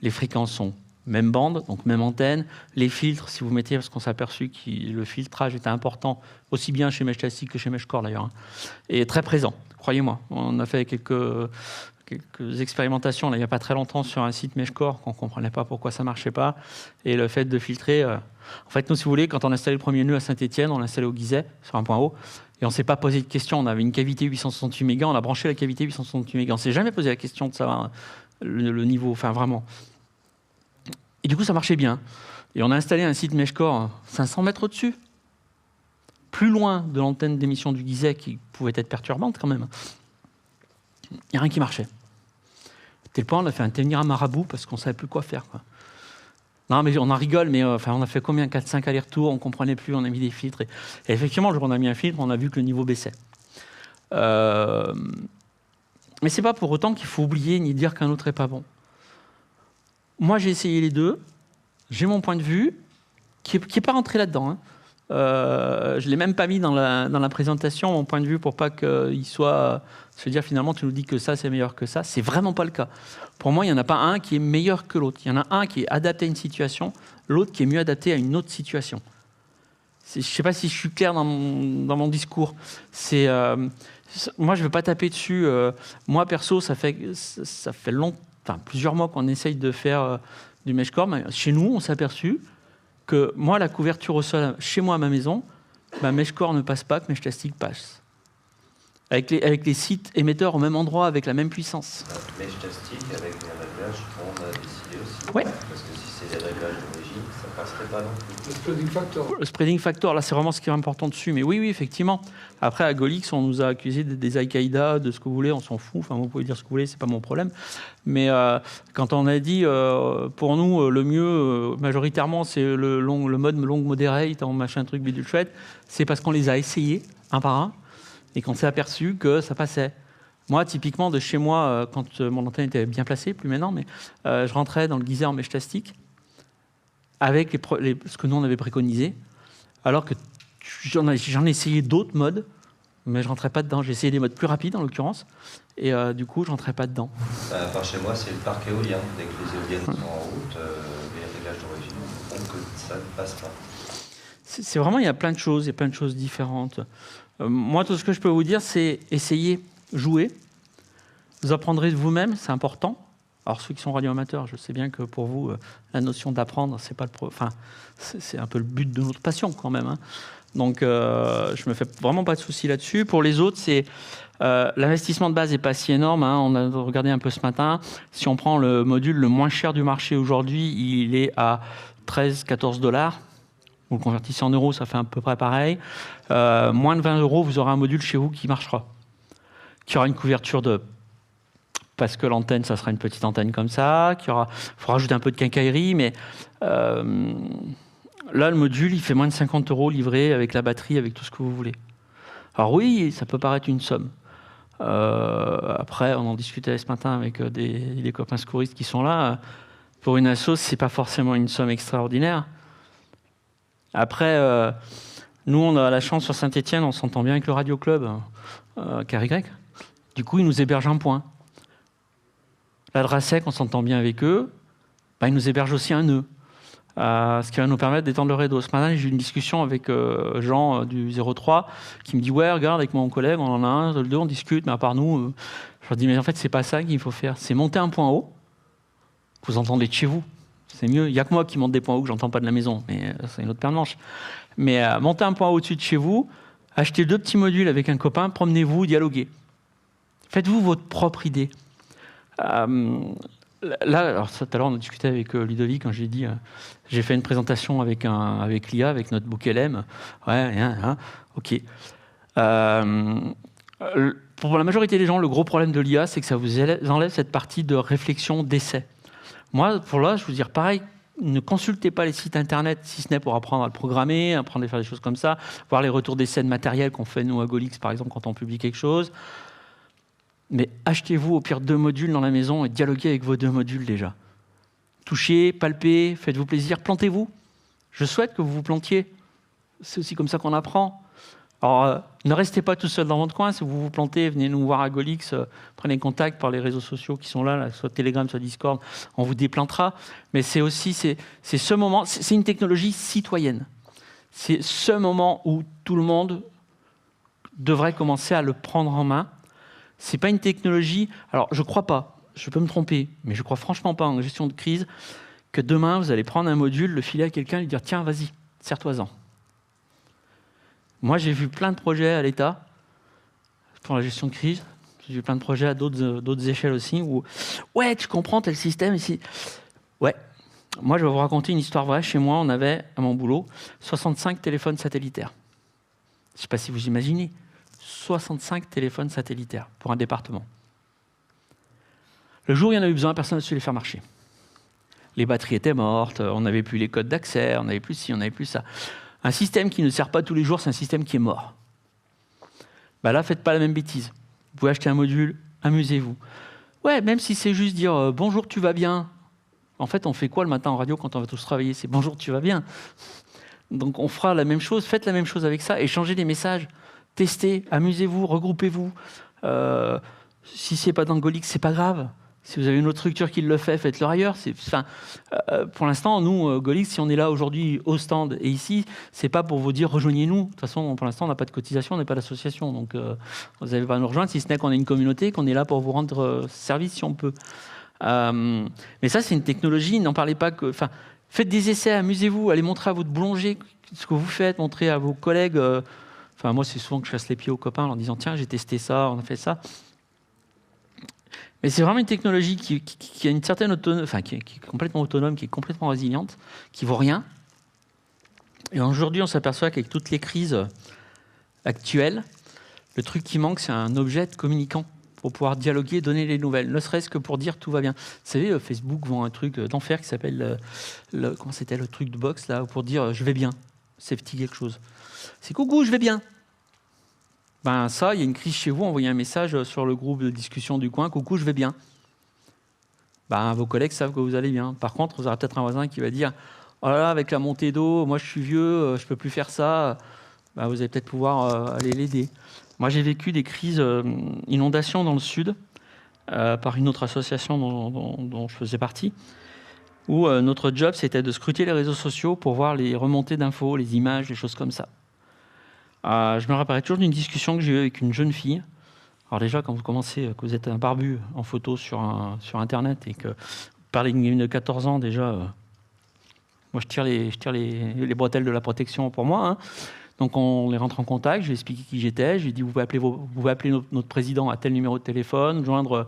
Les fréquences sont même bande, donc même antenne. Les filtres, si vous mettez, parce qu'on s'est aperçu que le filtrage était important, aussi bien chez mèche plastique que chez Meshcore d'ailleurs, et très présent, croyez-moi. On a fait quelques expérimentations là, il n'y a pas très longtemps sur un site Meshcore qu'on ne comprenait pas pourquoi ça ne marchait pas. Et le fait de filtrer... En fait, nous, si vous voulez, quand on a installé le premier nœud à Saint-Étienne, on l'a installé au Guiset, sur un point haut, et on ne s'est pas posé de question. On avait une cavité 868 mégas, on a branché la cavité 868 mégas. On ne s'est jamais posé la question de savoir le niveau, enfin vraiment. Et du coup, ça marchait bien. Et on a installé un site Meshcore 500 mètres au-dessus, plus loin de l'antenne d'émission du Guiset, qui pouvait être perturbante quand même. Il n'y a rien qui marchait. Tel point, on a fait intervenir un marabout parce qu'on ne savait plus quoi faire, quoi. Non, mais on en rigole, mais on a fait combien 4-5 allers-retours, on ne comprenait plus, on a mis des filtres. Et effectivement, le jour où on a mis un filtre, on a vu que le niveau baissait. Mais ce n'est pas pour autant qu'il faut oublier ni dire qu'un autre n'est pas bon. Moi, j'ai essayé les deux. J'ai mon point de vue, qui n'est pas rentré là-dedans, hein. Je ne l'ai même pas mis dans la présentation, mon point de vue, pour pas qu'il soit... se dire finalement, tu nous dis que ça, c'est meilleur que ça. C'est vraiment pas le cas. Pour moi, il n'y en a pas un qui est meilleur que l'autre. Il y en a un qui est adapté à une situation, l'autre qui est mieux adapté à une autre situation. Je ne sais pas si je suis clair dans mon discours. Moi, je ne veux pas taper dessus. Moi, perso, ça fait plusieurs mois qu'on essaye de faire du Meshcore. Mais chez nous, on s'est aperçu que moi, la couverture au sol, chez moi, à ma maison, Meshcore ne passe pas, que mèche plastique passe. avec les sites émetteurs au même endroit, avec la même puissance. Mesh tastic avec les réglages qu'on a décidé aussi. Ouais. Parce que si c'est les réglages d'origine, ça passerait pas non plus. Le spreading factor. Le spreading factor, là, c'est vraiment ce qui est important dessus. Mais oui, effectivement. Après, à Golix, on nous a accusé des Al-Qaïda, de ce que vous voulez, on s'en fout. Enfin, vous pouvez dire ce que vous voulez, c'est pas mon problème. Mais quand on a dit, pour nous, le mieux, majoritairement, c'est le mode long moderate, machin truc bidule chouette, c'est parce qu'on les a essayés, un par un, et qu'on s'est aperçu que ça passait. Moi, typiquement, de chez moi, quand mon antenne était bien placée, plus maintenant, mais je rentrais dans le geyser en mèche-tastique avec ce que nous, on avait préconisé, alors que j'en ai essayé d'autres modes, mais je ne rentrais pas dedans. J'ai essayé des modes plus rapides, en l'occurrence, et du coup, je ne rentrais pas dedans. Par chez moi, c'est le parc éolien. Dès que les éoliennes sont en route, les réglages d'origine font que ça ne passe pas. C'est vraiment, il y a plein de choses différentes. Moi, tout ce que je peux vous dire, c'est essayer, jouer. Vous apprendrez de vous-même, c'est important. Alors, ceux qui sont radioamateurs, je sais bien que pour vous, la notion d'apprendre, c'est pas c'est un peu le but de notre passion quand même. Hein. Donc, je me fais vraiment pas de soucis là-dessus. Pour les autres, c'est l'investissement de base n'est pas si énorme. Hein. On a regardé un peu ce matin. Si on prend le module le moins cher du marché aujourd'hui, il est à 13-14 $. Vous le convertissez en euros, ça fait à peu près pareil. Moins de 20 €, vous aurez un module chez vous qui marchera, qui aura une couverture de... Parce que l'antenne, ça sera une petite antenne comme ça, il faut rajouter un peu de quincaillerie, mais là, le module, il fait moins de 50 € livré avec la batterie, avec tout ce que vous voulez. Alors oui, ça peut paraître une somme. Après, on en discutait ce matin avec des copains secouristes qui sont là. Pour une asso, c'est pas forcément une somme extraordinaire. Après, nous, on a la chance sur Saint-Étienne, on s'entend bien avec le Radio Club, CarY. Du coup, ils nous hébergent un point. La Drasec, on s'entend bien avec eux, ils nous hébergent aussi un nœud, ce qui va nous permettre d'étendre le réseau. Ce matin, j'ai eu une discussion avec Jean du 03 qui me dit « Ouais, regarde, avec mon collègue, on en a un, le deux, on discute, mais à part nous... Je leur dis « Mais en fait, c'est pas ça qu'il faut faire. C'est monter un point haut, vous entendez de chez vous. C'est mieux. Il n'y a que moi qui monte des points hauts que je n'entends pas de la maison, mais c'est une autre paire de manches. Mais montez un point haut au-dessus de chez vous, achetez 2 petits modules avec un copain, promenez-vous, dialoguez. Faites-vous votre propre idée. » Là, alors tout à l'heure, on a discuté avec Ludovic quand j'ai dit j'ai fait une présentation avec l'IA, avec notre book LM. Ouais, ok. Pour la majorité des gens, le gros problème de l'IA, c'est que ça vous enlève cette partie de réflexion, d'essai. Moi, pour là, je vous dire pareil, ne consultez pas les sites internet, si ce n'est pour apprendre à le programmer, apprendre à faire des choses comme ça, voir les retours d'essais de matériel qu'on fait, nous, à Golix, par exemple, quand on publie quelque chose. Mais achetez-vous au pire 2 modules dans la maison et dialoguez avec vos 2 modules déjà. Touchez, palpez, faites-vous plaisir, plantez-vous. Je souhaite que vous vous plantiez. C'est aussi comme ça qu'on apprend. Alors, ne restez pas tout seul dans votre coin. Si vous vous plantez, venez nous voir à Golix, prenez contact par les réseaux sociaux qui sont là, soit Telegram, soit Discord, on vous déplantera. Mais c'est aussi c'est ce moment, c'est une technologie citoyenne. C'est ce moment où tout le monde devrait commencer à le prendre en main. C'est pas une technologie... Alors, je crois pas, je peux me tromper, mais je crois franchement pas en gestion de crise que demain, vous allez prendre un module, le filer à quelqu'un et lui dire « Tiens, vas-y, sers-toi-en ». Moi, j'ai vu plein de projets à l'État pour la gestion de crise. J'ai vu plein de projets à d'autres échelles aussi où « Ouais, tu comprends tel système ici ». Ouais. Moi, je vais vous raconter une histoire vraie. Chez moi, on avait, à mon boulot, 65 téléphones satellitaires. Je ne sais pas si vous imaginez. 65 téléphones satellitaires pour un département. Le jour où il y en a eu besoin, personne n'a su les faire marcher. Les batteries étaient mortes, on n'avait plus les codes d'accès, on n'avait plus ci, on n'avait plus ça. Un système qui ne sert pas tous les jours, c'est un système qui est mort. Là, faites pas la même bêtise. Vous pouvez acheter un module, amusez-vous. Ouais, même si c'est juste dire « Bonjour, tu vas bien ». En fait, on fait quoi le matin en radio quand on va tous travailler? C'est « Bonjour, tu vas bien ». Donc, on fera la même chose, faites la même chose avec ça, échangez des messages. Testez, amusez-vous, regroupez-vous. Si ce n'est pas dans Golix, ce n'est pas grave. Si vous avez une autre structure qui le fait, faites-le ailleurs. Pour l'instant, nous, Golix, si on est là aujourd'hui au stand et ici, ce n'est pas pour vous dire rejoignez-nous. De toute façon, pour l'instant, on n'a pas de cotisation, on n'est pas d'association. Donc, vous n'allez pas nous rejoindre, si ce n'est qu'on est une communauté, qu'on est là pour vous rendre service si on peut. Mais ça, c'est une technologie, n'en parlez pas que... Faites des essais, amusez-vous, allez montrer à votre boulanger ce que vous faites, montrez à vos collègues... Enfin, moi, c'est souvent que je casse les pieds aux copains en leur disant « Tiens, j'ai testé ça, on a fait ça ». Mais c'est vraiment une technologie qui a une certaine autonomie, enfin, qui est complètement autonome, qui est complètement résiliente, qui ne vaut rien. Et aujourd'hui, on s'aperçoit qu'avec toutes les crises actuelles, le truc qui manque, c'est un objet de communicant pour pouvoir dialoguer, donner les nouvelles, ne serait-ce que pour dire tout va bien. Vous savez, Facebook vend un truc d'enfer qui s'appelle comment c'était le truc de box là, pour dire je vais bien, c'est petit quelque chose. C'est coucou, je vais bien. Ben ça, il y a une crise chez vous, envoyez un message sur le groupe de discussion du coin, coucou, je vais bien. Ben vos collègues savent que vous allez bien. Par contre, vous aurez peut-être un voisin qui va dire oh là là, avec la montée d'eau, moi je suis vieux, je peux plus faire ça. Ben, vous allez peut-être pouvoir aller l'aider. Moi, j'ai vécu des crises inondations dans le sud par une autre association dont je faisais partie, où notre job, c'était de scruter les réseaux sociaux pour voir les remontées d'infos, les images, les choses comme ça. Je me rappellerai toujours d'une discussion que j'ai eue avec une jeune fille. Alors déjà, quand vous commencez, que vous êtes un barbu en photo sur Internet et que vous parlez d'une de 14 ans, déjà, moi, je tire les bretelles de la protection pour moi, hein. Donc on les rentre en contact, je lui ai expliqué qui j'étais, je lui ai dit vous pouvez appeler notre président à tel numéro de téléphone, joindre,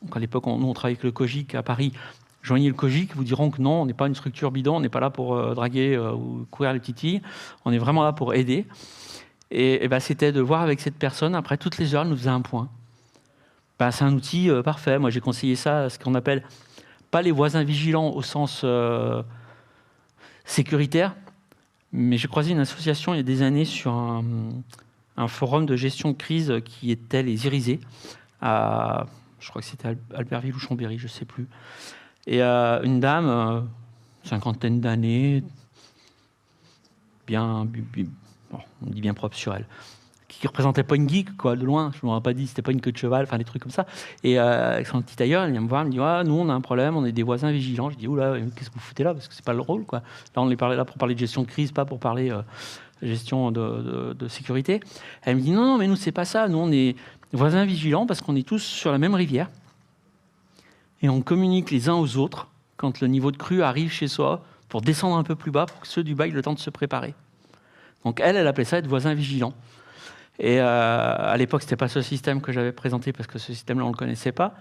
donc à l'époque nous on travaillait avec le Cogic à Paris, joignez le Cogic, vous diront que non, on n'est pas une structure bidon, on n'est pas là pour draguer ou courir les titilles, on est vraiment là pour aider. Et ben, c'était de voir avec cette personne, après toutes les heures, elle nous faisait un point. Ben, c'est un outil parfait, moi j'ai conseillé ça à ce qu'on appelle, pas les voisins vigilants au sens sécuritaire, mais j'ai croisé une association il y a des années sur un forum de gestion de crise qui était les Irisés, je crois que c'était Albertville ou Chambéry, je ne sais plus. Et une dame, cinquantaine d'années, bien, bon, on dit bien propre sur elle, qui ne représentait pas une geek, quoi, de loin. Je ne m'aurais pas dit, c'était pas une queue de cheval, enfin des trucs comme ça. Et avec son petit tailleur, elle vient me voir, elle me dit ah, nous, on a un problème, on est des voisins vigilants. Je dis oula, qu'est-ce que vous foutez là? Parce que c'est pas le rôle, quoi. Là, on est là pour parler de gestion de crise, pas pour parler de gestion de sécurité. Elle me dit non, mais nous, c'est pas ça. Nous, on est voisins vigilants parce qu'on est tous sur la même rivière. Et on communique les uns aux autres quand le niveau de crue arrive chez soi pour descendre un peu plus bas pour que ceux du bas aient le temps de se préparer. Donc elle appelait ça être voisin vigilant. Et à l'époque, ce n'était pas ce système que j'avais présenté parce que ce système-là, on ne le connaissait pas.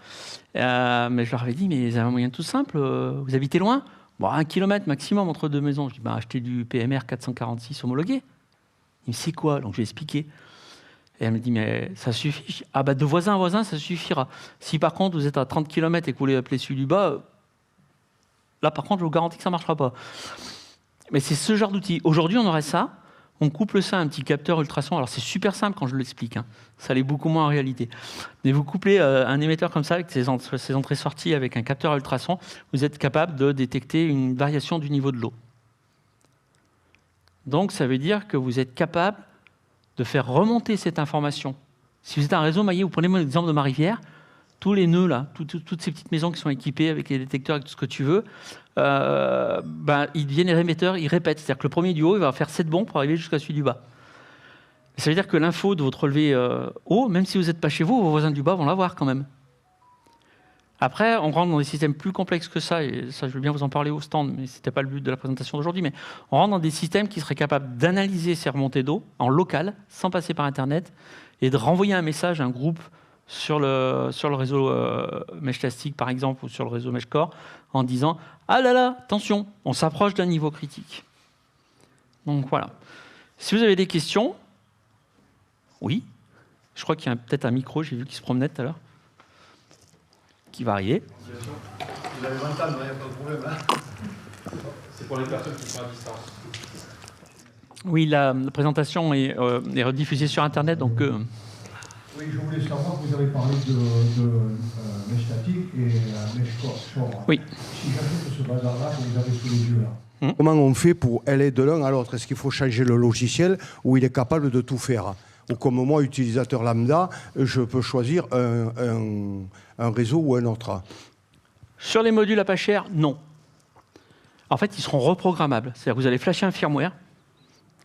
Mais je leur avais dit, mais vous avez un moyen tout simple, vous habitez loin? Bon, 1 kilomètre maximum entre deux maisons. Je dis, achetez du PMR 446 homologué. Il me dit, c'est quoi? Donc je lui ai expliqué. Et elle me dit, mais ça suffit. Je dis, ah bah de voisin à voisin, ça suffira. Si par contre, vous êtes à 30 km et que vous voulez appeler celui du bas, là par contre, je vous garantis que ça ne marchera pas. Mais c'est ce genre d'outil. Aujourd'hui, on aurait ça. On couple ça à un petit capteur ultrason. Alors, c'est super simple quand je l'explique, hein. Ça l'est beaucoup moins en réalité. Mais vous couplez un émetteur comme ça, avec ses entrées-sorties, avec un capteur ultrason, vous êtes capable de détecter une variation du niveau de l'eau. Donc, ça veut dire que vous êtes capable de faire remonter cette information. Si vous êtes un réseau maillé, vous prenez l'exemple de ma rivière, tous les nœuds, là, toutes ces petites maisons qui sont équipées avec les détecteurs, avec tout ce que tu veux, ils deviennent les émetteurs, ils répètent. C'est-à-dire que le premier du haut, il va faire 7 bons pour arriver jusqu'à celui du bas. Ça veut dire que l'info de votre relevé haut, même si vous n'êtes pas chez vous, vos voisins du bas vont l'avoir quand même. Après, on rentre dans des systèmes plus complexes que ça, et ça, je veux bien vous en parler au stand, mais ce n'était pas le but de la présentation d'aujourd'hui, mais on rentre dans des systèmes qui seraient capables d'analyser ces remontées d'eau en local, sans passer par Internet, et de renvoyer un message à un groupe sur le réseau Meshtastic, par exemple, ou sur le réseau Meshcore, en disant « Ah là là, attention, on s'approche d'un niveau critique. » Donc voilà. Si vous avez des questions, oui. Je crois qu'il y a peut-être un micro, j'ai vu qu'il se promenait tout à l'heure, qui va arriver. Vous avez 20 ans, il n'y a pas de problème. Hein. C'est pour les personnes qui sont à distance. Oui, la présentation est rediffusée sur Internet, donc... Oui, je voulais savoir, vous avez parlé de Meshtastic et Meshcore. Oui. Si j'ajoute ce bazar-là, vous les avez sous les yeux là. Comment on fait pour aller de l'un à l'autre? Est-ce qu'il faut changer le logiciel ou il est capable de tout faire? Ou comme moi, utilisateur lambda, je peux choisir un réseau ou un autre? Sur les modules à pas cher, non. En fait, ils seront reprogrammables. C'est-à-dire que vous allez flasher un firmware,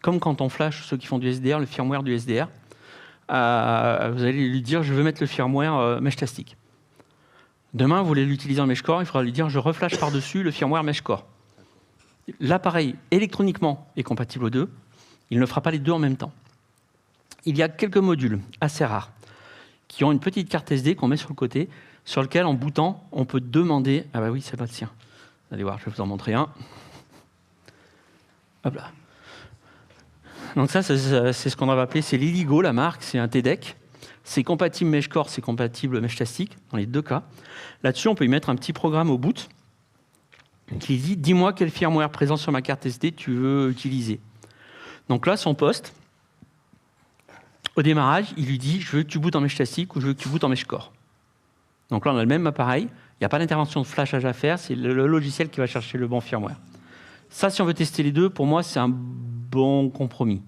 comme quand on flash ceux qui font du SDR, le firmware du SDR. Vous allez lui dire, je veux mettre le firmware Meshtastic. Demain, vous voulez l'utiliser en Meshcore, il faudra lui dire, je reflash par-dessus le firmware Meshcore. L'appareil, électroniquement, est compatible aux deux. Il ne fera pas les deux en même temps. il y a quelques modules assez rares qui ont une petite carte SD qu'on met sur le côté, sur lequel, en bootant, on peut demander... Ah bah oui, c'est pas le sien. Vous allez voir, je vais vous en montrer un. Hop là. Donc ça, c'est ce qu'on va appeler, c'est l'Illigo, la marque, c'est un TDEC. C'est compatible MeshCore, c'est compatible Meshtastic, dans les deux cas. Là-dessus, on peut y mettre un petit programme au boot qui dit « Dis-moi quel firmware présent sur ma carte SD tu veux utiliser ». Donc là, son poste, au démarrage, il lui dit « Je veux que tu bootes en Meshtastic ou je veux que tu bootes en MeshCore ». Donc là, on a le même appareil. Il n'y a pas d'intervention de flashage à faire. C'est le logiciel qui va chercher le bon firmware. Ça, si on veut tester les deux, pour moi, c'est un bon compromis.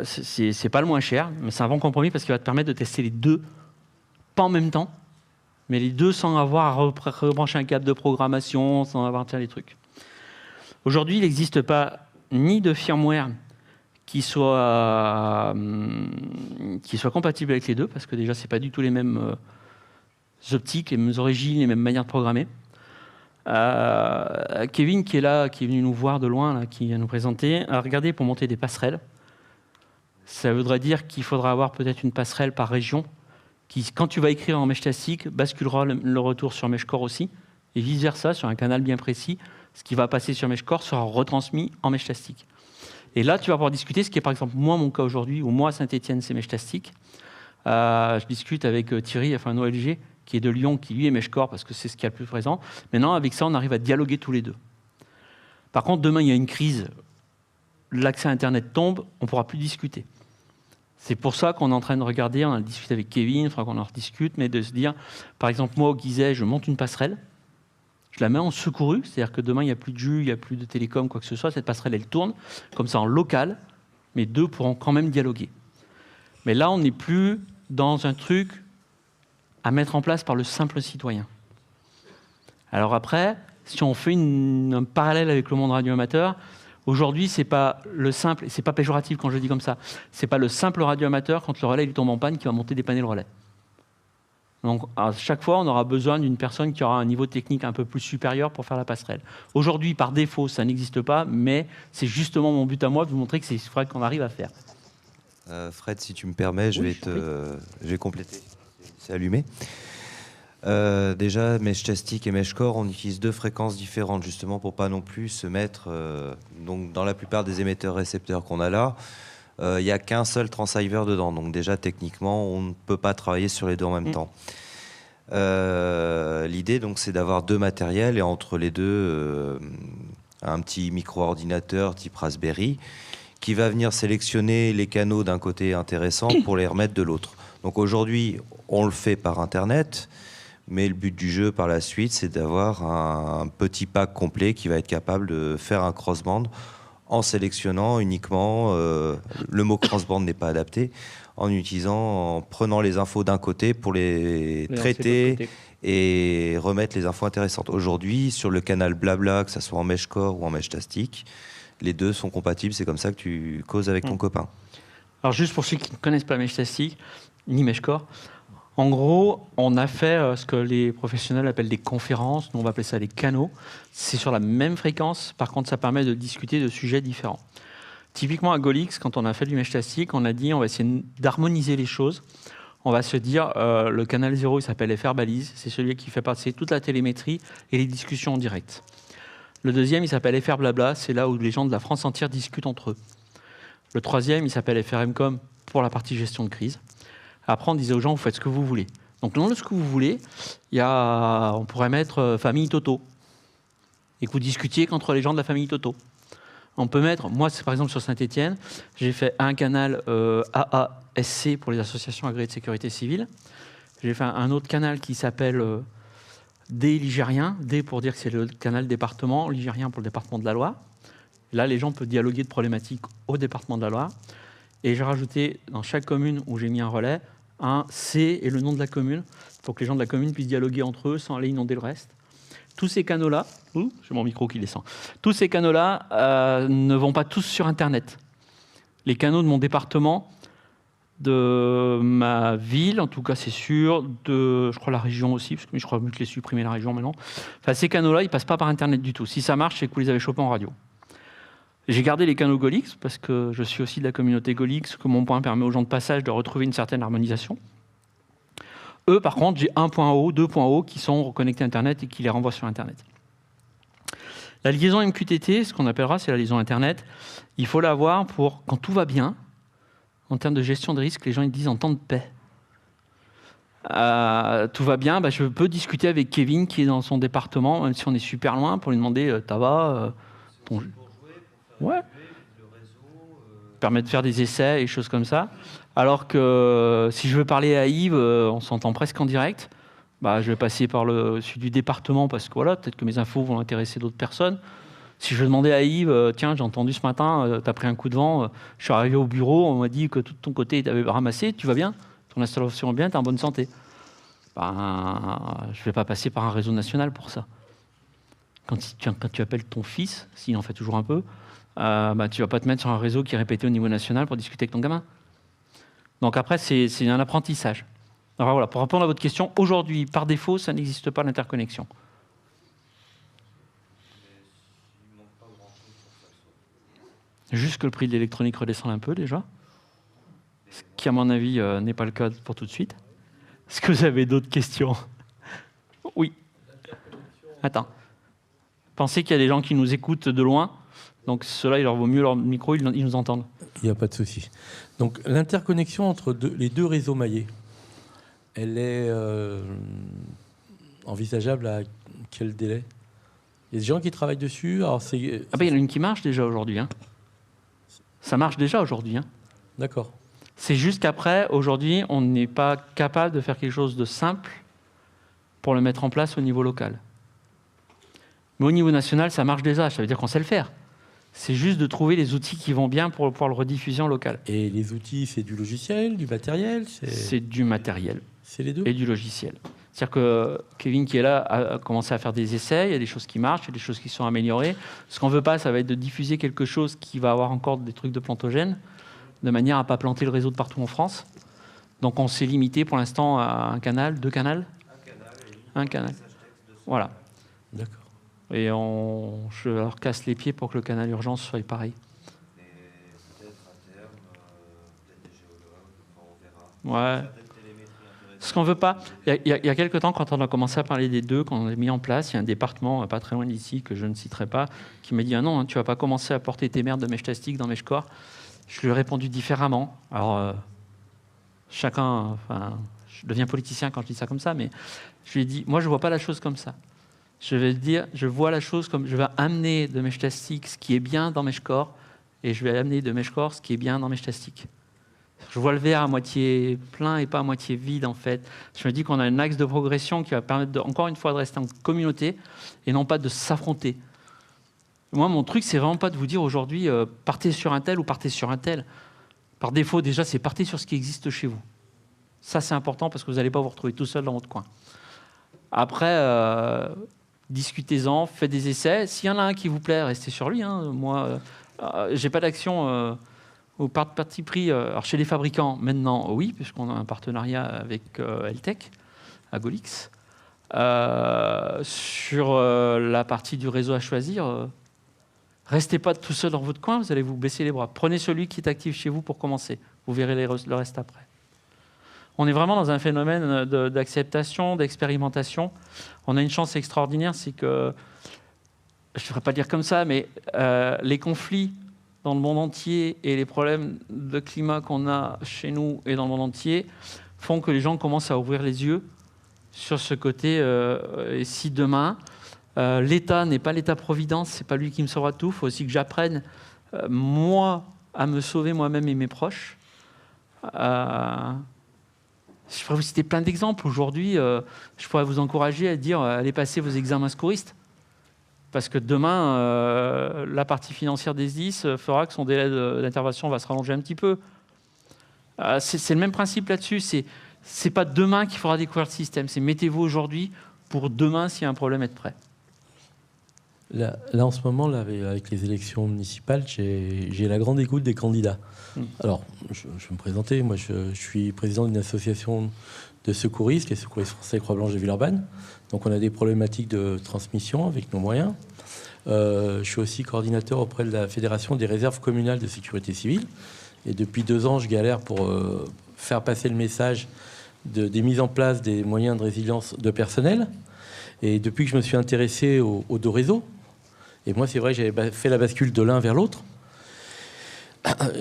C'est pas le moins cher, mais c'est un bon compromis parce qu'il va te permettre de tester les deux, pas en même temps, mais les deux sans avoir à rebrancher un câble de programmation, sans avoir les trucs. Aujourd'hui, il n'existe pas ni de firmware qui soit compatible avec les deux, parce que déjà, ce n'est pas du tout les mêmes optiques, les mêmes origines, les mêmes manières de programmer. Kevin, qui est là, qui est venu nous voir de loin, là, qui vient nous présenter, a regardé pour monter des passerelles. Ça voudrait dire qu'il faudra avoir peut-être une passerelle par région qui, quand tu vas écrire en Meshtastic, basculera le retour sur MeshCore aussi, et vice-versa, sur un canal bien précis. Ce qui va passer sur MeshCore sera retransmis en Meshtastic. Et là, tu vas pouvoir discuter, ce qui est par exemple moi, mon cas aujourd'hui, ou moi, Saint-Etienne, c'est Meshtastic. Je discute avec Thierry, enfin un OLG, qui est de Lyon, qui lui est MeshCore, parce que c'est ce qu'il y a le plus présent. Maintenant, avec ça, on arrive à dialoguer tous les deux. Par contre, demain, il y a une crise, l'accès à Internet tombe, on ne pourra plus discuter. C'est pour ça qu'on est en train de regarder, on a discuté avec Kevin, il faudra qu'on en rediscute, mais de se dire, par exemple, moi, au Guiset, je monte une passerelle, je la mets en secouru, c'est-à-dire que demain, il n'y a plus de jus, il n'y a plus de télécom, quoi que ce soit, cette passerelle, elle tourne, comme ça, en local, mais deux pourront quand même dialoguer. Mais là, on n'est plus dans un truc à mettre en place par le simple citoyen. Alors après, si on fait un parallèle avec le monde radioamateur, aujourd'hui, c'est pas le simple, c'est pas péjoratif quand je dis comme ça, c'est pas le simple radioamateur quand le relais il tombe en panne qui va monter des panneaux relais. Donc à chaque fois, on aura besoin d'une personne qui aura un niveau technique un peu plus supérieur pour faire la passerelle. Aujourd'hui, par défaut, ça n'existe pas, mais c'est justement mon but à moi de vous montrer que c'est vrai qu'on arrive à faire. Fred, si tu me permets, je vais compléter. C'est allumé. Déjà, Meshtastic et MeshCore, on utilise deux fréquences différentes, justement, pour pas non plus se mettre... donc, dans la plupart des émetteurs-récepteurs qu'on a là, il n'y a qu'un seul transceiver dedans. Donc déjà, techniquement, on ne peut pas travailler sur les deux en même temps. L'idée, donc, c'est d'avoir deux matériels et entre les deux, un petit micro-ordinateur type Raspberry qui va venir sélectionner les canaux d'un côté intéressant pour les remettre de l'autre. Donc aujourd'hui, on le fait par Internet, mais le but du jeu par la suite, c'est d'avoir un petit pack complet qui va être capable de faire un crossband en sélectionnant uniquement, le mot crossband n'est pas adapté, en prenant les infos d'un côté pour les traiter et remettre les infos intéressantes. Aujourd'hui, sur le canal Blabla, que ce soit en MeshCore ou en Meshtastic, les deux sont compatibles, c'est comme ça que tu causes avec ton copain. Alors juste pour ceux qui ne connaissent pas Meshtastic, ni MeshCore, en gros, on a fait ce que les professionnels appellent des conférences, nous on va appeler ça des canaux. C'est sur la même fréquence, par contre ça permet de discuter de sujets différents. Typiquement à Golix, quand on a fait du Meshtastic, on a dit on va essayer d'harmoniser les choses. On va se dire, le canal 0, il s'appelle FR Balise, c'est celui qui fait passer toute la télémétrie et les discussions en direct. Le deuxième, il s'appelle FR Blabla, c'est là où les gens de la France entière discutent entre eux. Le troisième, il s'appelle FRMcom pour la partie gestion de crise. Après, on disait aux gens, vous faites ce que vous voulez. Donc, dans le ce que vous voulez, on pourrait mettre famille Toto. Et que vous discutiez qu'entre les gens de la famille Toto. On peut mettre, moi, c'est par exemple sur Saint-Etienne, j'ai fait un canal AASC pour les associations agréées de sécurité civile. J'ai fait un autre canal qui s'appelle D Ligérien. D pour dire que c'est le canal département, Ligérien pour le département de la Loire. Là, les gens peuvent dialoguer de problématiques au département de la Loire. Et j'ai rajouté dans chaque commune où j'ai mis un relais, un C et le nom de la commune, pour que les gens de la commune puissent dialoguer entre eux sans aller inonder le reste. Tous ces canaux-là, j'ai mon micro qui descend, tous ces canaux-là ne vont pas tous sur Internet. Les canaux de mon département, de ma ville, en tout cas c'est sûr, de, je crois, la région aussi, parce que je crois que je l'ai supprimé la région maintenant. Enfin, ces canaux-là, ils ne passent pas par Internet du tout. Si ça marche, c'est que vous les avez chopés en radio. J'ai gardé les canaux Golix parce que je suis aussi de la communauté Golix, que mon point permet aux gens de passage de retrouver une certaine harmonisation. Eux, par contre, j'ai 1.0, 2.0 qui sont reconnectés à Internet et qui les renvoient sur Internet. La liaison MQTT, ce qu'on appellera, c'est la liaison Internet. Il faut l'avoir pour, quand tout va bien, en termes de gestion de risque, les gens ils disent en temps de paix. Tout va bien, je peux discuter avec Kevin qui est dans son département, même si on est super loin, pour lui demander « t'as va ouais. Permet de faire des essais et choses comme ça. Alors que si je veux parler à Yves, on s'entend presque en direct. Je vais passer par celui du département parce que voilà, peut-être que mes infos vont intéresser d'autres personnes. Si je veux demander à Yves, tiens, j'ai entendu ce matin, tu as pris un coup de vent, je suis arrivé au bureau, on m'a dit que tout de ton côté, tu avais ramassé, tu vas bien? Ton installation est bien, tu es en bonne santé. Je ne vais pas passer par un réseau national pour ça. Quand tu appelles ton fils, s'il en fait toujours un peu, tu ne vas pas te mettre sur un réseau qui est répété au niveau national pour discuter avec ton gamin. Donc après, c'est un apprentissage. Alors voilà, pour répondre à votre question, aujourd'hui, par défaut, ça n'existe pas l'interconnexion. Juste que le prix de l'électronique redescende un peu déjà, ce qui à mon avis n'est pas le cas pour tout de suite. Est-ce que vous avez d'autres questions? Oui. Attends. Pensez qu'il y a des gens qui nous écoutent de loin, donc ceux-là, il leur vaut mieux leur micro, ils nous entendent. Il n'y a pas de souci. Donc l'interconnexion entre les deux réseaux maillés, elle est envisageable à quel délai? Il y a des gens qui travaillent dessus. Alors il y en a une qui marche déjà aujourd'hui. Ça marche déjà aujourd'hui. D'accord. C'est juste qu'après, aujourd'hui, on n'est pas capable de faire quelque chose de simple pour le mettre en place au niveau local. Mais au niveau national, ça marche déjà. Ça veut dire qu'on sait le faire. C'est juste de trouver les outils qui vont bien pour pouvoir le rediffuser en local. Et les outils, c'est du logiciel, du matériel? C'est du matériel. C'est les deux? Et du logiciel. C'est-à-dire que Kevin, qui est là, a commencé à faire des essais. Il y a des choses qui marchent, il y a des choses qui sont améliorées. Ce qu'on ne veut pas, ça va être de diffuser quelque chose qui va avoir encore des trucs de plantogènes, de manière à ne pas planter le réseau de partout en France. Donc on s'est limité pour l'instant à un canal, 2 canaux. Un canal. Voilà. D'accord. Et je leur casse les pieds pour que le canal urgence soit pareil. Et peut-être à terme, peut-être des géologues, on verra. Ouais. Ce qu'on veut pas, il y a quelques temps, quand on a commencé à parler des deux, quand on a mis en place, il y a un département pas très loin d'ici, que je ne citerai pas, qui m'a dit « Ah non, tu vas pas commencer à porter tes merdes de Meshtastic dans Meshcore ». Je lui ai répondu différemment. Alors, chacun, je deviens politicien quand je dis ça comme ça, mais je lui ai dit « Moi, je vois pas la chose comme ça. Je vais dire, je vois la chose comme je vais amener de Meshtastic ce qui est bien dans Meshcore, et je vais amener de Meshcore ce qui est bien dans Meshtastic. » Je vois le verre à moitié plein et pas à moitié vide, en fait. Je me dis qu'on a un axe de progression qui va permettre, encore une fois, de rester en communauté et non pas de s'affronter. Moi, mon truc, c'est vraiment pas de vous dire aujourd'hui, partez sur un tel ou partez sur un tel. Par défaut, déjà, c'est partez sur ce qui existe chez vous. Ça, c'est important parce que vous n'allez pas vous retrouver tout seul dans votre coin. Après, discutez-en, faites des essais. S'il y en a un qui vous plaît, restez sur lui. Moi, j'ai pas d'action... au parti pris, alors chez les fabricants, maintenant, oui, puisqu'on a un partenariat avec Eltech, à Golix. Sur la partie du réseau à choisir, restez pas tout seul dans votre coin, vous allez vous baisser les bras. Prenez celui qui est actif chez vous pour commencer. Vous verrez le reste après. On est vraiment dans un phénomène d'acceptation, d'expérimentation. On a une chance extraordinaire, c'est que, je ne devrais pas le dire comme ça, mais les conflits dans le monde entier et les problèmes de climat qu'on a chez nous et dans le monde entier font que les gens commencent à ouvrir les yeux sur ce côté. Et si demain, l'État n'est pas l'État-providence, c'est pas lui qui me sauvera de tout, il faut aussi que j'apprenne, moi, à me sauver moi-même et mes proches. Je pourrais vous citer plein d'exemples. Aujourd'hui, je pourrais vous encourager à dire allez passer vos examens secouristes. Parce que demain, la partie financière des SDIS fera que son délai d'intervention va se rallonger un petit peu. C'est le même principe là-dessus. C'est pas demain qu'il faudra découvrir le système. C'est mettez-vous aujourd'hui pour demain, s'il y a un problème, être prêt. Là, en ce moment, là, avec les élections municipales, j'ai la grande écoute des candidats. Alors, je vais me présenter. Moi, je suis président d'une association de secouristes, les secouristes français Croix-Blanche de Villeurbanne. Donc, on a des problématiques de transmission avec nos moyens. Je suis aussi coordinateur auprès de la Fédération des réserves communales de sécurité civile. Et depuis 2 ans, je galère pour faire passer le message des mises en place des moyens de résilience de personnel. Et depuis que je me suis intéressé aux 2 réseaux, et moi, c'est vrai que j'avais fait la bascule de l'un vers l'autre,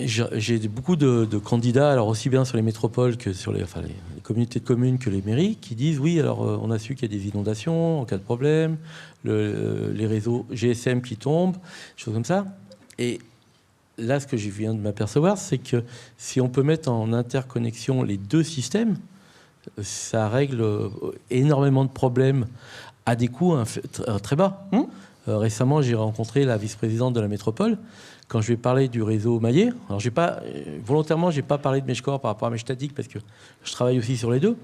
j'ai beaucoup de candidats, alors aussi bien sur les métropoles que sur les communautés de communes que les mairies, qui disent oui, alors on a su qu'il y a des inondations en cas de problème, les réseaux GSM qui tombent, choses comme ça. Et là, ce que je viens de m'apercevoir, c'est que si on peut mettre en interconnexion les 2 systèmes, ça règle énormément de problèmes à des coûts très bas. Récemment, j'ai rencontré la vice-présidente de la métropole. Quand je lui ai parlé du réseau maillé, alors volontairement, je n'ai pas parlé de Meshcore par rapport à Meshtatic parce que je travaille aussi sur les 2.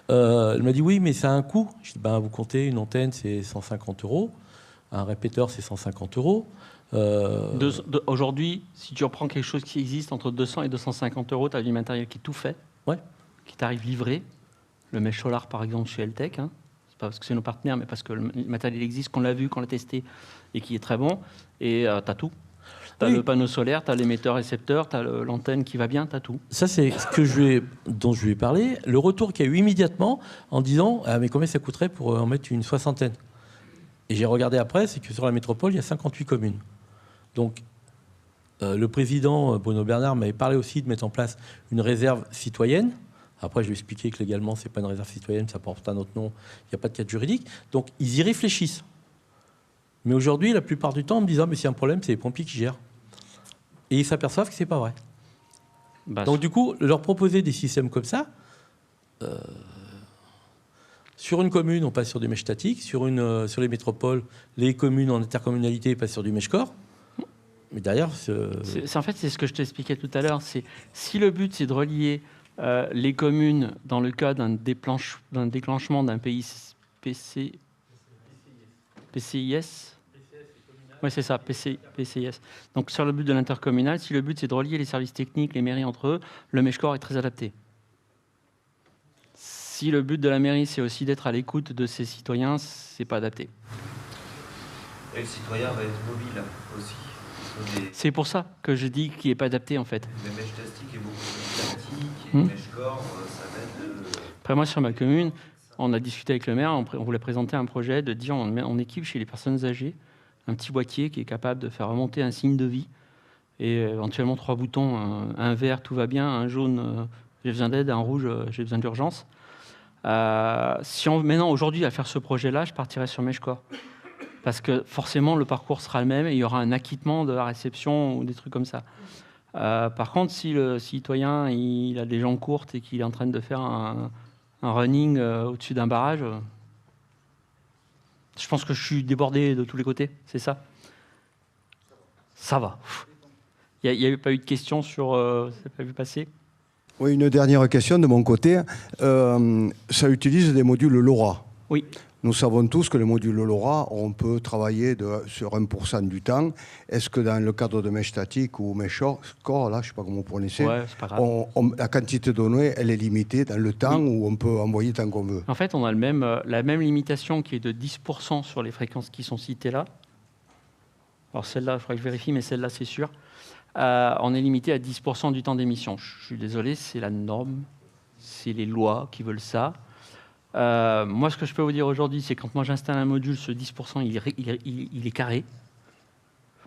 Elle m'a dit oui, mais ça a un coût. Je dis vous comptez une antenne, c'est 150 €, un répéteur, c'est 150 €. Aujourd'hui, si tu reprends quelque chose qui existe entre 200 et 250 €, tu as du matériel qui est tout fait, qui t'arrive livré. Le Mesh Solar, par exemple, chez Eltec. C'est pas parce que c'est nos partenaires, mais parce que le matériel existe, qu'on l'a vu, qu'on l'a testé et qui est très bon. Et tu as tout. Tu as le panneau solaire, tu as l'émetteur-récepteur, tu as l'antenne qui va bien, tu as tout. Ça, c'est ce dont je lui ai parlé. Le retour qu'il y a eu immédiatement en disant mais combien ça coûterait pour en mettre une 60aine. Et j'ai regardé après, c'est que sur la métropole, il y a 58 communes. Donc, le président Bruno Bernard m'avait parlé aussi de mettre en place une réserve citoyenne. Après, je lui ai expliqué que légalement, ce n'est pas une réserve citoyenne, ça porte un autre nom, il n'y a pas de cadre juridique. Donc, ils y réfléchissent. Mais aujourd'hui, la plupart du temps, on me dit mais s'il y a un problème, c'est les pompiers qui gèrent. Et ils s'aperçoivent que ce n'est pas vrai. Donc, du coup, leur proposer des systèmes comme ça, sur une commune, on passe sur du Meshtatic, sur les métropoles, les communes en intercommunalité passent sur du Meshcore. Mais derrière, en fait, c'est ce que je t'expliquais tout à l'heure. Si le but, c'est de relier les communes dans le cas d'un déclenchement d'un PCIS. Oui, c'est ça, PCIS. Donc, sur le but de l'intercommunal, si le but, c'est de relier les services techniques, les mairies entre eux, le Meshcore est très adapté. Si le but de la mairie, c'est aussi d'être à l'écoute de ses citoyens, c'est pas adapté. Et le citoyen va être mobile aussi. C'est pour ça que je dis qu'il n'est pas adapté, en fait. Le Meshtatic est beaucoup plus statique, et le Meshcore, ça va être... Après, moi, sur ma commune, on a discuté avec le maire, on voulait présenter un projet de dire on équipe chez les personnes âgées un petit boîtier qui est capable de faire remonter un signe de vie et éventuellement 3 boutons, un vert, tout va bien, un jaune, j'ai besoin d'aide, un rouge, j'ai besoin d'urgence. Si on maintenant aujourd'hui à faire ce projet-là, je partirais sur Meshcore. Parce que forcément, le parcours sera le même et il y aura un acquittement de la réception ou des trucs comme ça. Par contre, si le citoyen il a des jambes courtes et qu'il est en train de faire un running au-dessus d'un barrage, je pense que je suis débordé de tous les côtés, c'est ça? Ça va. Il n'y a pas eu de questions sur... ça n'a pas vu passer? Oui, une dernière question de mon côté. Ça utilise des modules LoRa. Oui. Nous savons tous que les modules LoRa, on peut travailler sur 1% du temps. Est-ce que dans le cadre de Meshtatic ou Meshcore, là, je ne sais pas comment vous prononcez, c'est pas grave. la quantité de données, elle est limitée dans le temps où on peut envoyer tant qu'on veut? En fait, on a la même limitation qui est de 10% sur les fréquences qui sont citées là. Alors celle-là, il faudrait que je vérifie, mais celle-là, c'est sûr. On est limité à 10% du temps d'émission. Je suis désolé, c'est la norme, c'est les lois qui veulent ça. Moi, ce que je peux vous dire aujourd'hui, c'est quand moi j'installe un module, ce 10%, il est carré.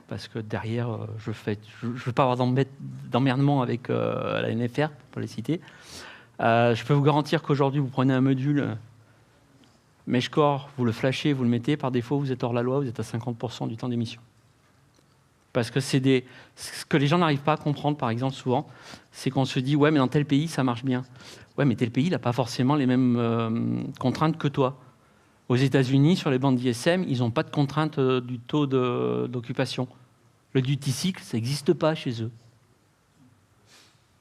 Parce que derrière, je ne veux pas avoir d'emmerdement avec la NFR, pour les citer. Je peux vous garantir qu'aujourd'hui, vous prenez un module Meshcore, vous le flashez, vous le mettez, par défaut, vous êtes hors la loi, vous êtes à 50% du temps d'émission. Parce que ce que les gens n'arrivent pas à comprendre, par exemple, souvent, c'est qu'on se dit « ouais, mais dans tel pays, ça marche bien ». Ouais, mais tel pays, il n'a pas forcément les mêmes contraintes que toi. Aux États-Unis, sur les bandes d'ISM, ils n'ont pas de contrainte du taux d'occupation. Le duty cycle, ça n'existe pas chez eux.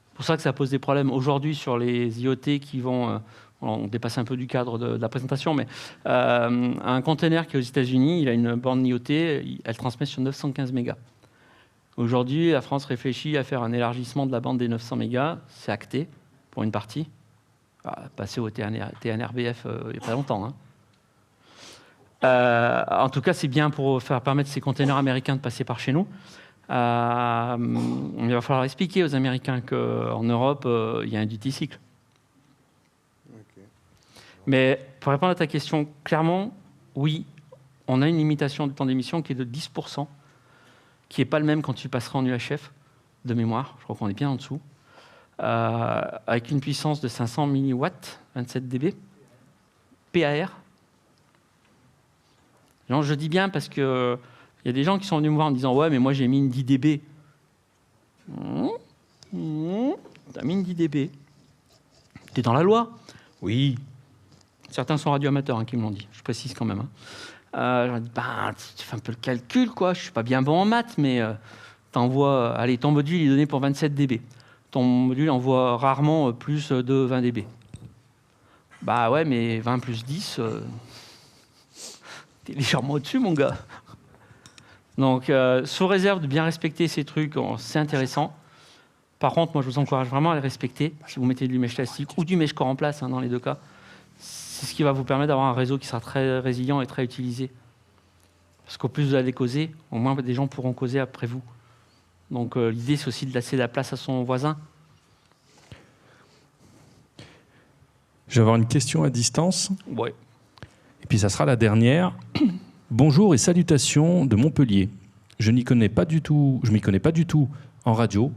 C'est pour ça que ça pose des problèmes. Aujourd'hui, sur les IoT qui vont... on dépasse un peu du cadre de la présentation, mais un container qui est aux États-Unis, il a une bande IoT, elle transmet sur 915 mégas. Aujourd'hui, la France réfléchit à faire un élargissement de la bande des 900 mégas. C'est acté pour une partie. Passer au TNRBF il n'y a pas longtemps. En tout cas, c'est bien pour faire permettre ces containers américains de passer par chez nous. Il va falloir expliquer aux Américains qu'en Europe, il y a un duty cycle. Mais pour répondre à ta question, clairement, oui, on a une limitation de temps d'émission qui est de 10%, qui n'est pas le même quand tu passeras en UHF, de mémoire, je crois qu'on est bien en dessous, avec une puissance de 500 milliwatts, 27 dB, PAR. Non, je dis bien parce qu'il y a des gens qui sont venus me voir en disant « Ouais, mais moi j'ai mis une 10 dB. » T'as mis une 10 dB. T'es dans la loi? Oui. Certains sont radioamateurs qui me l'ont dit, je précise quand même. Je leur dis, tu fais un peu le calcul, quoi. Je suis pas bien bon en maths, mais t'envoies, allez, ton module est donné pour 27 dB. Ton module envoie rarement plus de 20 dB. Bah ouais, mais 20 plus 10, t'es légèrement au-dessus, mon gars. Donc, sous réserve de bien respecter ces trucs, c'est intéressant. Par contre, moi, je vous encourage vraiment à les respecter. Si vous mettez du mesh classique ou du mesh core en place, dans les deux cas, c'est ce qui va vous permettre d'avoir un réseau qui sera très résilient et très utilisé. Parce qu'au plus vous allez causer, au moins des gens pourront causer après vous. Donc l'idée, c'est aussi de laisser la place à son voisin. Je vais avoir une question à distance. Ouais. Et puis ça sera la dernière. Bonjour et salutations de Montpellier. Je m'y connais pas du tout en radio.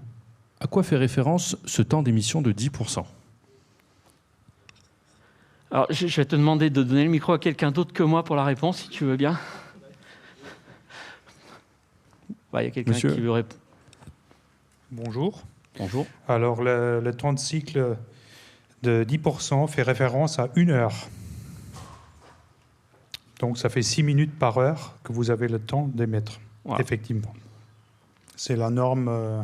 À quoi fait référence ce temps d'émission de 10%? Alors, je vais te demander de donner le micro à quelqu'un d'autre que moi pour la réponse, si tu veux bien. Il y a quelqu'un qui veut répondre. Bonjour. Bonjour. Alors, le temps de cycle de 10% fait référence à 1 heure. Donc, ça fait 6 minutes par heure que vous avez le temps d'émettre, voilà. Effectivement. C'est la norme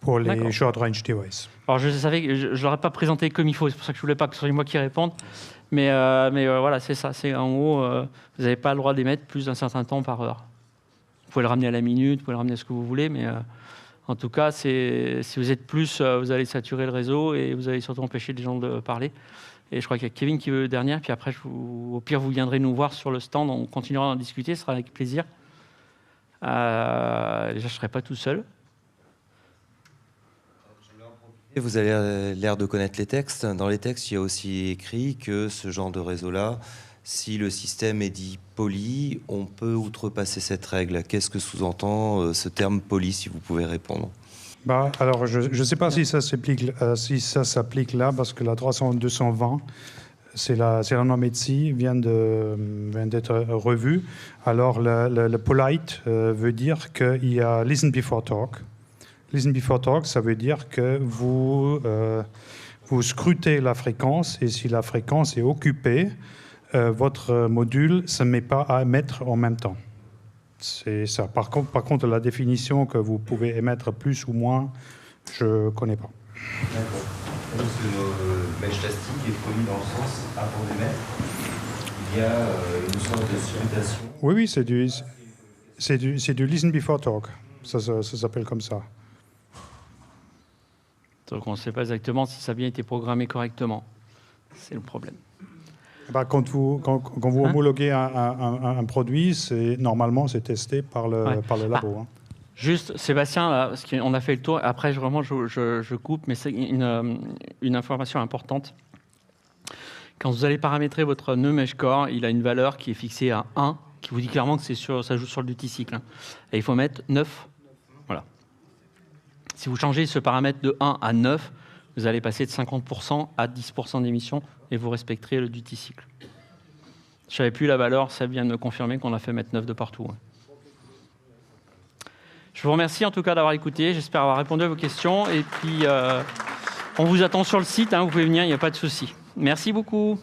pour les short range devices. Alors, je savais que je ne l'aurais pas présenté comme il faut, c'est pour ça que je ne voulais pas que ce soit moi qui réponde. Mais voilà, c'est ça. C'est, en gros, vous n'avez pas le droit d'émettre plus d'un certain temps par heure. Vous pouvez le ramener à la minute, vous pouvez le ramener à ce que vous voulez, mais en tout cas, si vous êtes plus, vous allez saturer le réseau et vous allez surtout empêcher les gens de parler. Et je crois qu'il y a Kevin qui veut le dernier, puis après, au pire, vous viendrez nous voir sur le stand, on continuera d'en discuter, ce sera avec plaisir. Déjà, je ne serai pas tout seul. Et vous avez l'air de connaître les textes. Dans les textes, il y a aussi écrit que ce genre de réseau-là, si le système est dit poli, on peut outrepasser cette règle. Qu'est-ce que sous-entend ce terme poli, si vous pouvez répondre? Alors, je ne sais pas si ça s'applique là, parce que la 30220, c'est la norme ETSI, vient d'être revue. Alors, le polite veut dire qu'il y a listen before talk. Listen before talk, ça veut dire que vous scrutez la fréquence, et si la fréquence est occupée, votre module ne se met pas à émettre en même temps. C'est ça. Par contre, la définition que vous pouvez émettre plus ou moins, je ne connais pas. D'accord. Parce que le mesh plastique est poli dans le sens, avant d'émettre, il y a une sorte de scrutation. Oui, c'est du listen before talk. Ça s'appelle comme ça. Donc on ne sait pas exactement si ça a bien été programmé correctement. C'est le problème. Quand vous homologuez un produit, normalement c'est testé par le labo. Juste, Sébastien, parce qu'on a fait le tour. Après, vraiment, je coupe, mais c'est une information importante. Quand vous allez paramétrer votre nœud mesh core, il a une valeur qui est fixée à 1, qui vous dit clairement que ça joue sur le duty cycle. Et il faut mettre 9. Voilà. Si vous changez ce paramètre de 1 à 9, vous allez passer de 50% à 10% d'émission et vous respecterez le duty cycle. Je ne savais plus la valeur, ça vient de me confirmer qu'on a fait mettre 9 de partout. Je vous remercie en tout cas d'avoir écouté. J'espère avoir répondu à vos questions. Et puis, on vous attend sur le site. Vous pouvez venir, il n'y a pas de souci. Merci beaucoup.